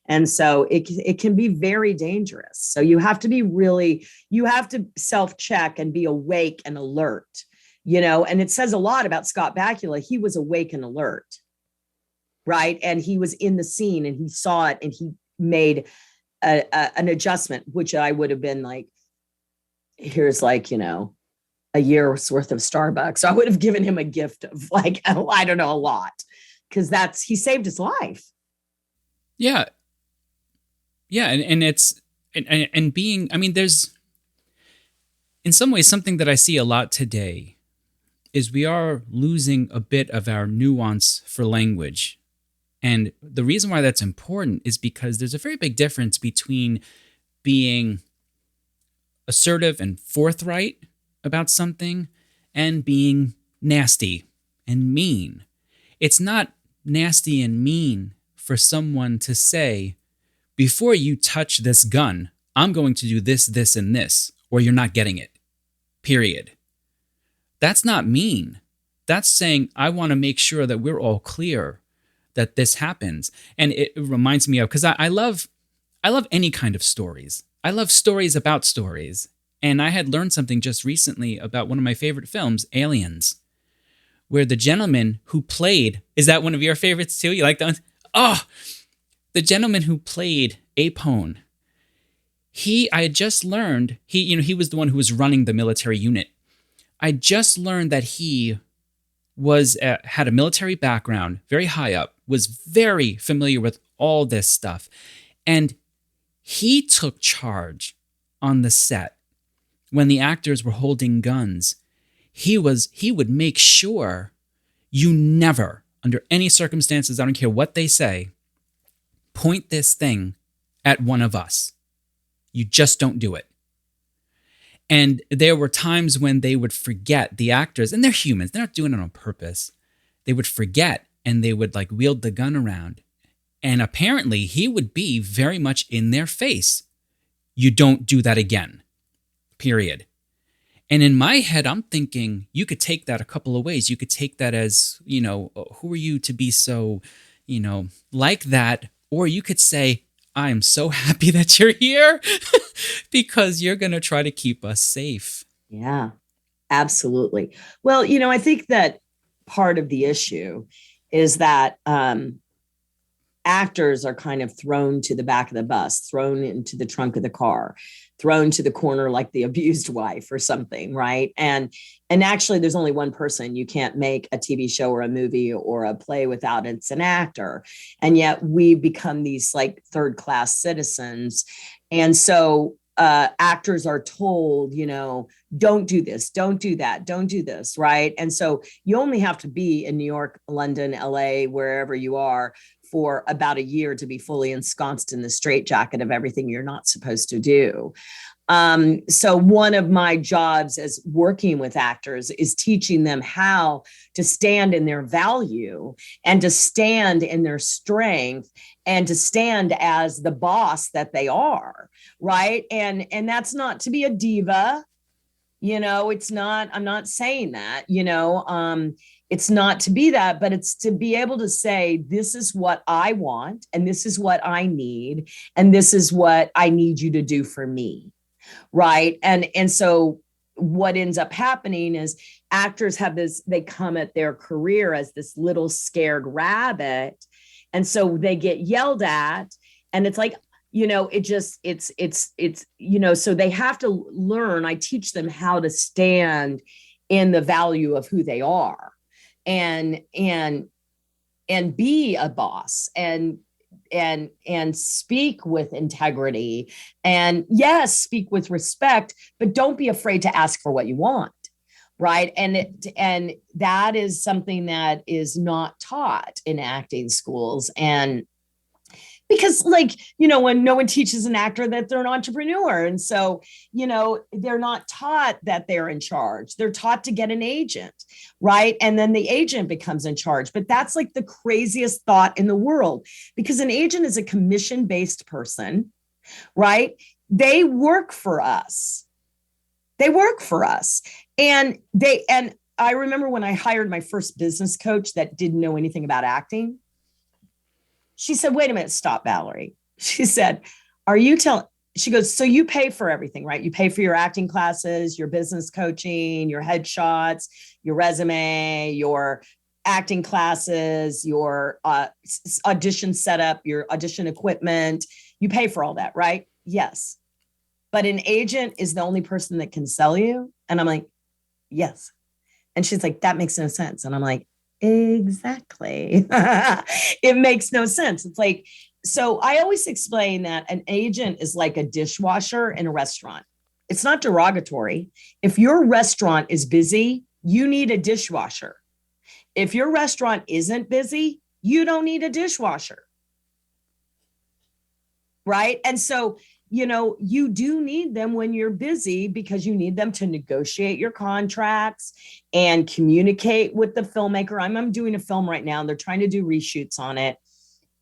And so it can be very dangerous. So you have to self-check and be awake and alert, and it says a lot about Scott Bakula. He was awake and alert, right? And he was in the scene and he saw it and he made an adjustment, which I would have been like, here's like, a year's worth of Starbucks. So I would have given him a gift of like, I don't know, a lot, because he saved his life. Yeah. Yeah, and it's and being, there's in some ways something that I see a lot today is we are losing a bit of our nuance for language. And the reason why that's important is because there's a very big difference between being assertive and forthright about something and being nasty and mean. It's not nasty and mean for someone to say, before you touch this gun, I'm going to do this, this, and this, or you're not getting it, period. That's not mean. That's saying, I want to make sure that we're all clear that this happens. And it reminds me of, because I love any kind of stories. I love stories about stories. And I had learned something just recently about one of my favorite films, Aliens, where the gentleman who played, is that one of your favorites too? You like that one? Oh, the gentleman who played Apone, I had just learned, he was the one who was running the military unit. I just learned that he had a military background, very high up, was very familiar with all this stuff. And he took charge on the set when the actors were holding guns. he would make sure you never, under any circumstances, I don't care what they say, point this thing at one of us. You just don't do it. And there were times when they would forget, the actors, and they're humans, they're not doing it on purpose. They would forget and they would like wield the gun around. And apparently he would be very much in their face. You don't do that again, period. And in my head, I'm thinking you could take that a couple of ways. You could take that as, who are you to be so, like that? Or you could say, I am so happy that you're here because you're going to try to keep us safe. Yeah, absolutely. Well, I think that part of the issue is that actors are kind of thrown to the back of the bus, thrown into the trunk of the car, thrown to the corner like the abused wife or something, right? And actually, there's only one person. You can't make a TV show or a movie or a play without it's an actor. And yet we become these like third-class citizens. And so actors are told, don't do this, don't do that, don't do this, right? And so you only have to be in New York, London, LA, wherever you are, for about a year to be fully ensconced in the straitjacket of everything you're not supposed to do. So one of my jobs as working with actors is teaching them how to stand in their value and to stand in their strength and to stand as the boss that they are, right? And that's not to be a diva. It's not, I'm not saying that, it's not to be that, but it's to be able to say, this is what I want, and this is what I need, and this is what I need you to do for me. Right. And so what ends up happening is actors have this, they come at their career as this little scared rabbit. And so they get yelled at, and it's like, so they have to learn. I teach them how to stand in the value of who they are and be a boss and speak with integrity and yes, speak with respect, but don't be afraid to ask for what you want. Right. And that is something that is not taught in acting schools. And because when no one teaches an actor that they're an entrepreneur. And so, they're not taught that they're in charge. They're taught to get an agent, right? And then the agent becomes in charge. But that's like the craziest thought in the world, because an agent is a commission-based person, right? They work for us. And I remember when I hired my first business coach that didn't know anything about acting. She said, wait a minute, stop, Valorie. She said, she goes, so you pay for everything, right? You pay for your acting classes, your business coaching, your headshots, your resume, your acting classes, your audition setup, your audition equipment. You pay for all that, right? Yes. But an agent is the only person that can sell you. And I'm like, yes. And she's like, that makes no sense. And I'm like, exactly. It makes no sense. It's like, so I always explain that an agent is like a dishwasher in a restaurant. It's not derogatory. If your restaurant is busy, you need a dishwasher. If your restaurant isn't busy, you don't need a dishwasher. Right? And so, you do need them when you're busy, because you need them to negotiate your contracts and communicate with the filmmaker. I'm doing a film right now, and they're trying to do reshoots on it.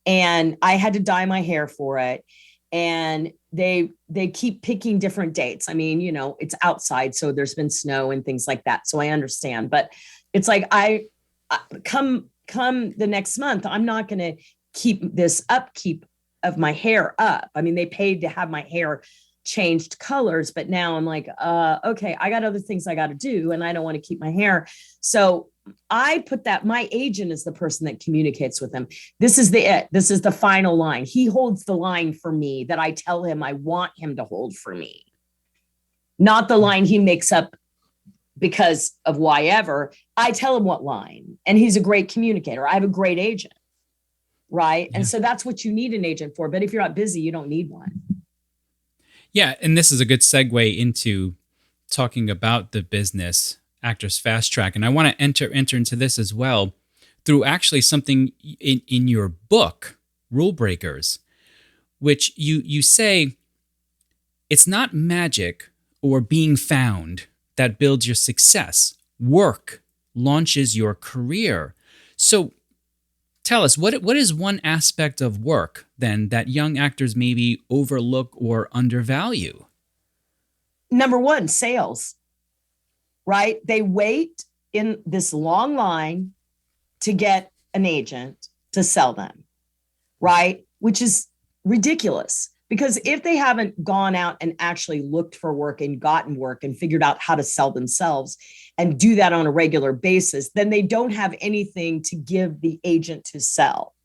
And I had to dye my hair for it. And they keep picking different dates. I mean, it's outside, so there's been snow and things like that. So I understand. But it's like, I come the next month, I'm not going to keep this upkeep of my hair up. I mean, they paid to have my hair changed colors, but now I'm like, okay, I got other things I got to do, and I don't want to keep my hair. So I put that, my agent is the person that communicates with them. This is the final line. He holds the line for me that I tell him I want him to hold for me, not the line he makes up because of why ever. I tell him what line, and he's a great communicator. I have a great agent. Right. Yeah. And so that's what you need an agent for. But if you're not busy, you don't need one. Yeah. And this is a good segue into talking about the business Actors Fast Track, and I want to enter into this as well through actually something in your book, Rule Breakers, which you say it's not magic or being found that builds your success. Work launches your career. So tell us, what is one aspect of work then that young actors maybe overlook or undervalue? Number one, sales, right? They wait in this long line to get an agent to sell them, right? Which is ridiculous, because if they haven't gone out and actually looked for work and gotten work and figured out how to sell themselves and do that on a regular basis, then they don't have anything to give the agent to sell,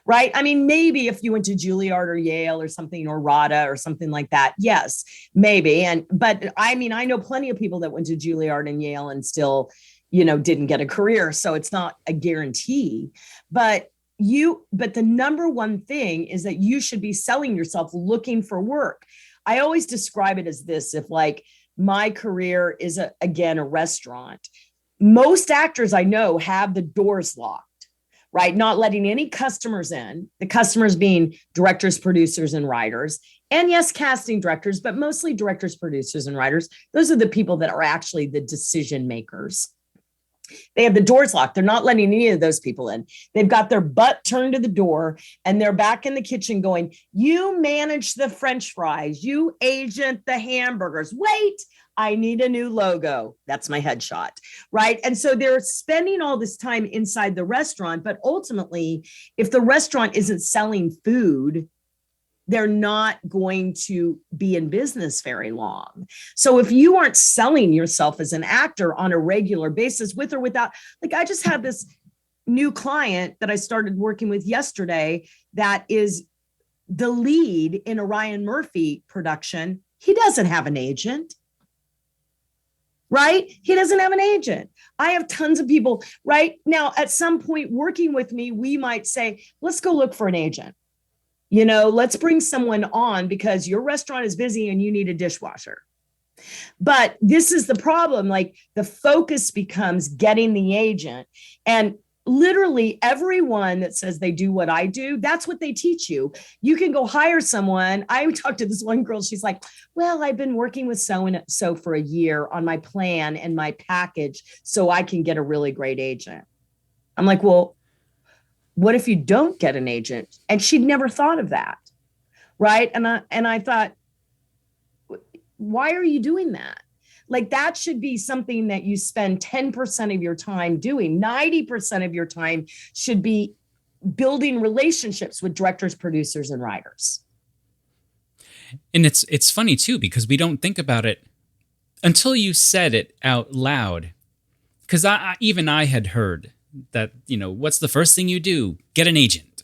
right? I mean, maybe if you went to Juilliard or Yale or something, or RADA or something like that, yes, maybe. But I mean, I know plenty of people that went to Juilliard and Yale and still, didn't get a career. So it's not a guarantee, but the number one thing is that you should be selling yourself, looking for work. I always describe it as this: if like my career is a restaurant, most actors I know have the doors locked, right? Not letting any customers in, the customers being directors, producers, and writers. And yes, casting directors, but mostly directors, producers, and writers. Those are the people that are actually the decision makers. They have the doors locked. They're not letting any of those people in. They've got their butt turned to the door, and they're back in the kitchen going, you manage the French fries, you agent the hamburgers. Wait, I need a new logo. That's my headshot, right? And so they're spending all this time inside the restaurant, but ultimately, if the restaurant isn't selling food, they're not going to be in business very long. So if you aren't selling yourself as an actor on a regular basis, with or without, like I just had this new client that I started working with yesterday that is the lead in a Ryan Murphy production. He doesn't have an agent, right? He doesn't have an agent. I have tons of people right now. At some point working with me, we might say, let's go look for an agent. Let's bring someone on because your restaurant is busy and you need a dishwasher. But this is the problem. Like the focus becomes getting the agent, and literally everyone that says they do what I do, that's what they teach you. You can go hire someone. I talked to this one girl. She's like, well, I've been working with so-and-so for a year on my plan and my package so I can get a really great agent. I'm like, well, what if you don't get an agent? And she'd never thought of that, right? And I thought, why are you doing that? Like that should be something that you spend 10% of your time doing. 90% of your time should be building relationships with directors, producers, and writers. And it's funny too, because we don't think about it until you said it out loud. Because even I had heard that, what's the first thing you do? Get an agent,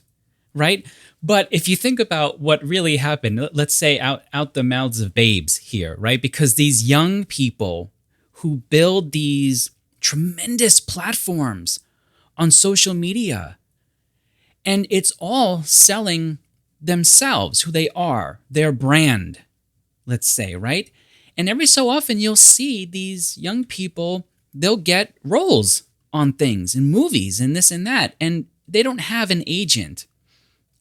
right? But if you think about what really happened, let's say out the mouths of babes here, right? Because these young people who build these tremendous platforms on social media, and it's all selling themselves, who they are, their brand, let's say, right? And every so often you'll see these young people, they'll get roles on things in movies and this and that, and they don't have an agent.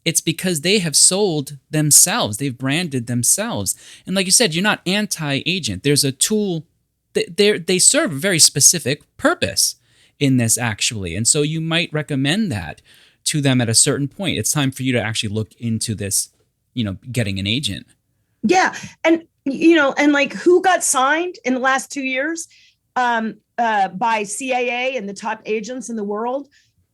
It's because they have sold themselves. They've branded themselves. And like you said, you're not anti-agent. There's a tool. They serve a very specific purpose in this, actually. And so you might recommend that to them at a certain point. It's time for you to actually look into this, getting an agent. Yeah. And, and like who got signed in the last 2 years? By CAA and the top agents in the world,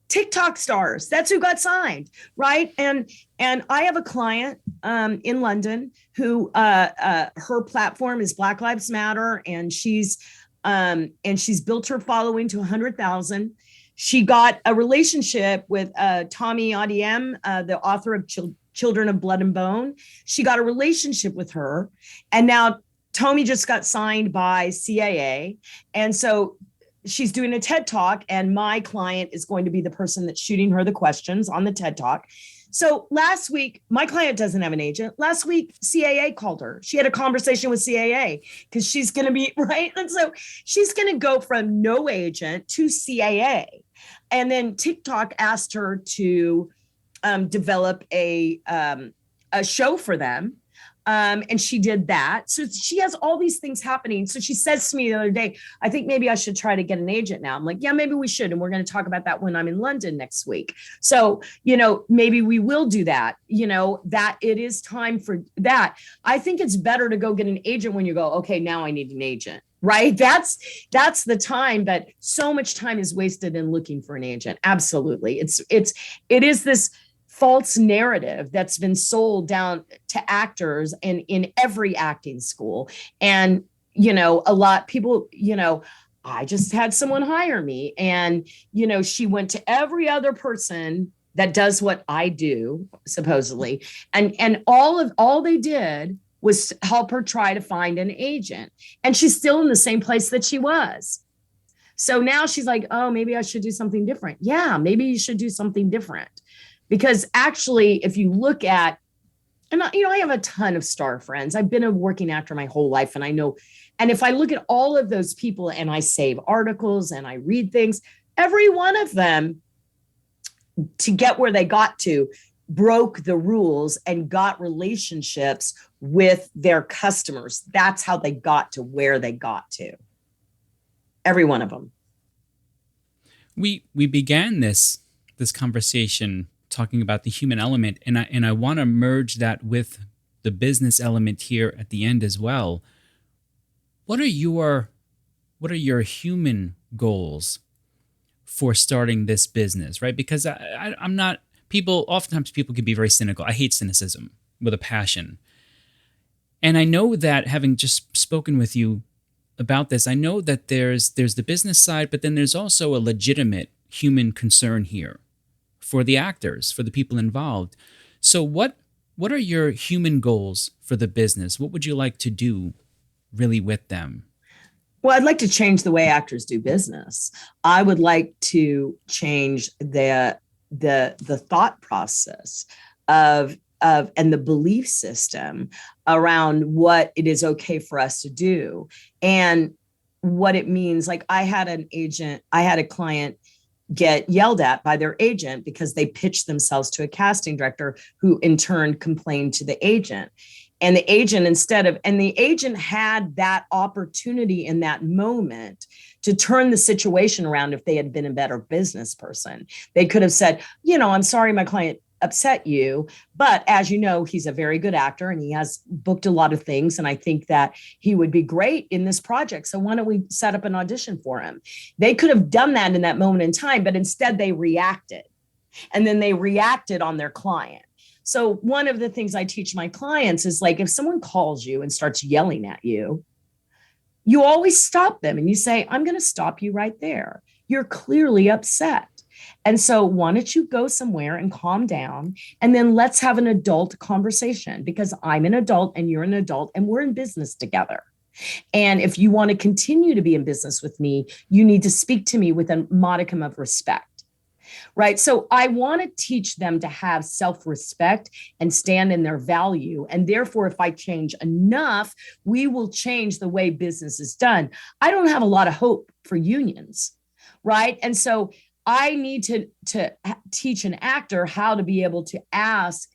TikTok stars. That's who got signed, right? And I have a client in London who her platform is Black Lives Matter, and she's built her following to 100,000. She got a relationship with Tommy Adiem, the author of Children of Blood and Bone. She got a relationship with her, and now Tommy just got signed by CAA. And so she's doing a TED Talk, and my client is going to be the person that's shooting her the questions on the TED Talk. So last week, my client doesn't have an agent. Last week, CAA called her. She had a conversation with CAA because she's going to be right. And so she's going to go from no agent to CAA. And then TikTok asked her to develop a show for them. And she did that. So she has all these things happening. So she says to me the other day, I think maybe I should try to get an agent now. I'm like, yeah, maybe we should. And we're going to talk about that when I'm in London next week. So, maybe we will do that, that it is time for that. I think it's better to go get an agent when you go, okay, now I need an agent. Right. That's the time, but so much time is wasted in looking for an agent. Absolutely. It is this false narrative that's been sold down to actors and in every acting school. And, a lot of people, I just had someone hire me and, she went to every other person that does what I do, supposedly. And all they did was help her try to find an agent. And she's still in the same place that she was. So now she's like, oh, maybe I should do something different. Yeah, maybe you should do something different. Because actually, if you look at, and I have a ton of star friends. I've been a working actor my whole life. And I know, and if I look at all of those people and I save articles and I read things, every one of them, to get where they got to, broke the rules and got relationships with their customers. That's how they got to where they got to. Every one of them. We began this conversation talking about the human element, and I want to merge that with the business element here at the end as well. What are your human goals for starting this business, right? Because I'm not, oftentimes people can be very cynical. I hate cynicism with a passion. And I know that, having just spoken with you about this, I know that there's the business side, but then there's also a legitimate human concern here for the actors, for the people involved. So what are your human goals for the business? What would you like to do really with them? Well, I'd like to change the way actors do business. I would like to change the thought process of and the belief system around what it is okay for us to do and what it means. Like I had a client get yelled at by their agent because they pitched themselves to a casting director who in turn complained to the agent. And the agent had that opportunity in that moment to turn the situation around. If they had been a better business person, they could have said, I'm sorry, my client upset you, but as you know, he's a very good actor and he has booked a lot of things. And I think that he would be great in this project. So why don't we set up an audition for him? They could have done that in that moment in time, but instead they reacted. And then they reacted on their client. So one of the things I teach my clients is like, if someone calls you and starts yelling at you, you always stop them and you say, I'm going to stop you right there. You're clearly upset. And so why don't you go somewhere and calm down, and then let's have an adult conversation, because I'm an adult and you're an adult and we're in business together. And if you want to continue to be in business with me, you need to speak to me with a modicum of respect. Right. So I want to teach them to have self-respect and stand in their value. And therefore, if I change enough, we will change the way business is done. I don't have a lot of hope for unions. Right. And so I need to teach an actor how to be able to ask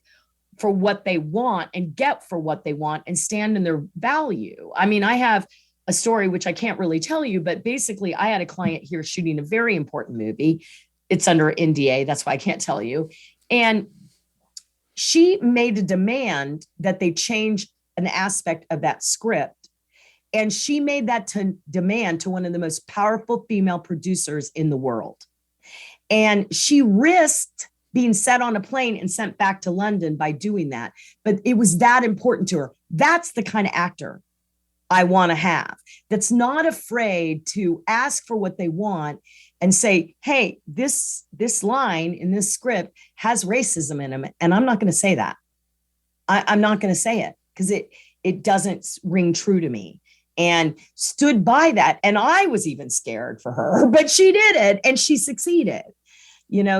for what they want and get for what they want and stand in their value. I mean, I have a story which I can't really tell you, but basically I had a client here shooting a very important movie. It's under NDA. That's why I can't tell you. And she made a demand that they change an aspect of that script. And she made that demand to one of the most powerful female producers in the world. And she risked being set on a plane and sent back to London by doing that. But it was that important to her. That's the kind of actor I want to have, that's not afraid to ask for what they want and say, hey, this line in this script has racism in it. And I'm not going to say that. I'm not going to say it because it doesn't ring true to me. and stood by that. And I was even scared for her, but she did it and she succeeded,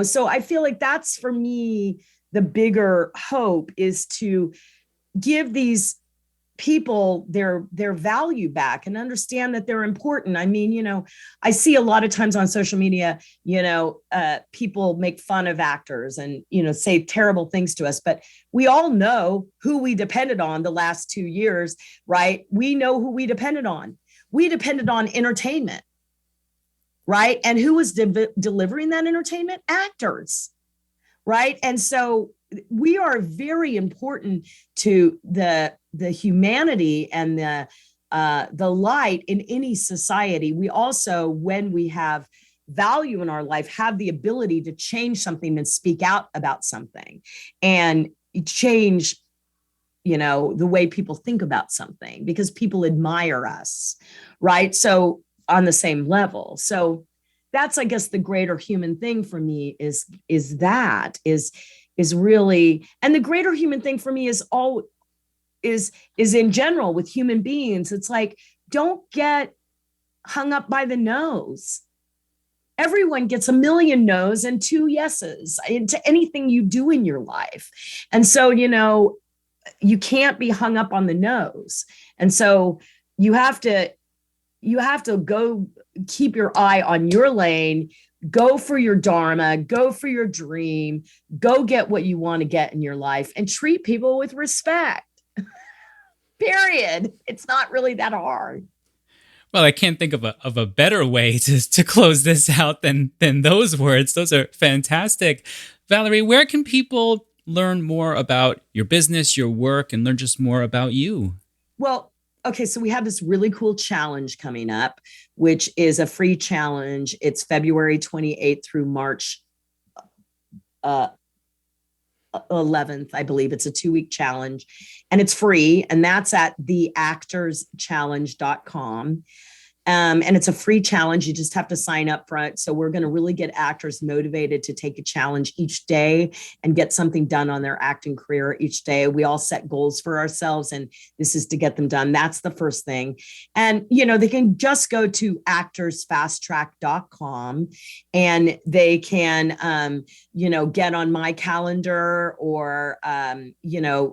So I feel like that's, for me, the bigger hope is to give these people their value back and understand that they're important. I mean, I see a lot of times on social media, people make fun of actors and, say terrible things to us, but we all know who we depended on the last 2 years, right? We know who we depended on. We depended on entertainment, right? And who was delivering that entertainment? Actors, right? And so we are very important to the humanity and the light in any society. We also, when we have value in our life, have the ability to change something and speak out about something and change, the way people think about something, because people admire us, right? So on the same level. So that's, I guess, the greater human thing for me is really, and the greater human thing for me is in general with human beings. It's like, don't get hung up by the no's. Everyone gets a million no's and 2 yeses into anything you do in your life. And so, you can't be hung up on the no's. And so you have to go keep your eye on your lane, go for your dharma, go for your dream, go get what you want to get in your life, and treat people with respect. Period. It's not really that hard. Well, I can't think of a better way to close this out than those words. Those are fantastic. Valorie, where can people learn more about your business, your work, and learn just more about you? Well, okay, so we have this really cool challenge coming up, which is a free challenge. It's February 28th through March 11th, I believe. It's a 2-week challenge and it's free. And that's at theactorschallenge.com. And it's a free challenge. You just have to sign up front. So we're going to really get actors motivated to take a challenge each day and get something done on their acting career each day. We all set goals for ourselves, and this is to get them done. That's the first thing. And, they can just go to actorsfasttrack.com and they can, get on my calendar or,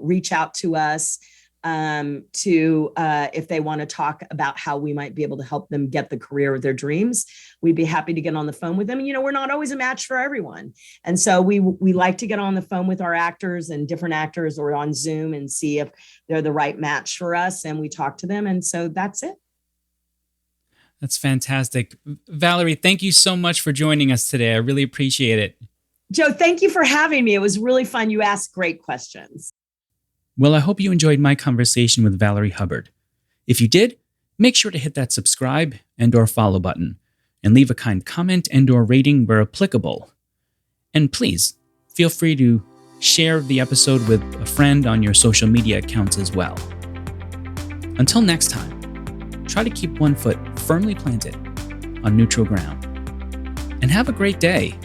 reach out to us if they want to talk about how we might be able to help them get the career of their dreams. We'd be happy to get on the phone with them. We're not always a match for everyone. And so we like to get on the phone with our actors and different actors or on Zoom and see if they're the right match for us. And we talk to them. And so that's it. That's fantastic. Valorie, thank you so much for joining us today. I really appreciate it. Joe, thank you for having me. It was really fun. You asked great questions. Well, I hope you enjoyed my conversation with Valorie Hubbard. If you did, make sure to hit that subscribe and/or follow button and leave a kind comment and/or rating where applicable. And please, feel free to share the episode with a friend on your social media accounts as well. Until next time, try to keep one foot firmly planted on neutral ground. And have a great day.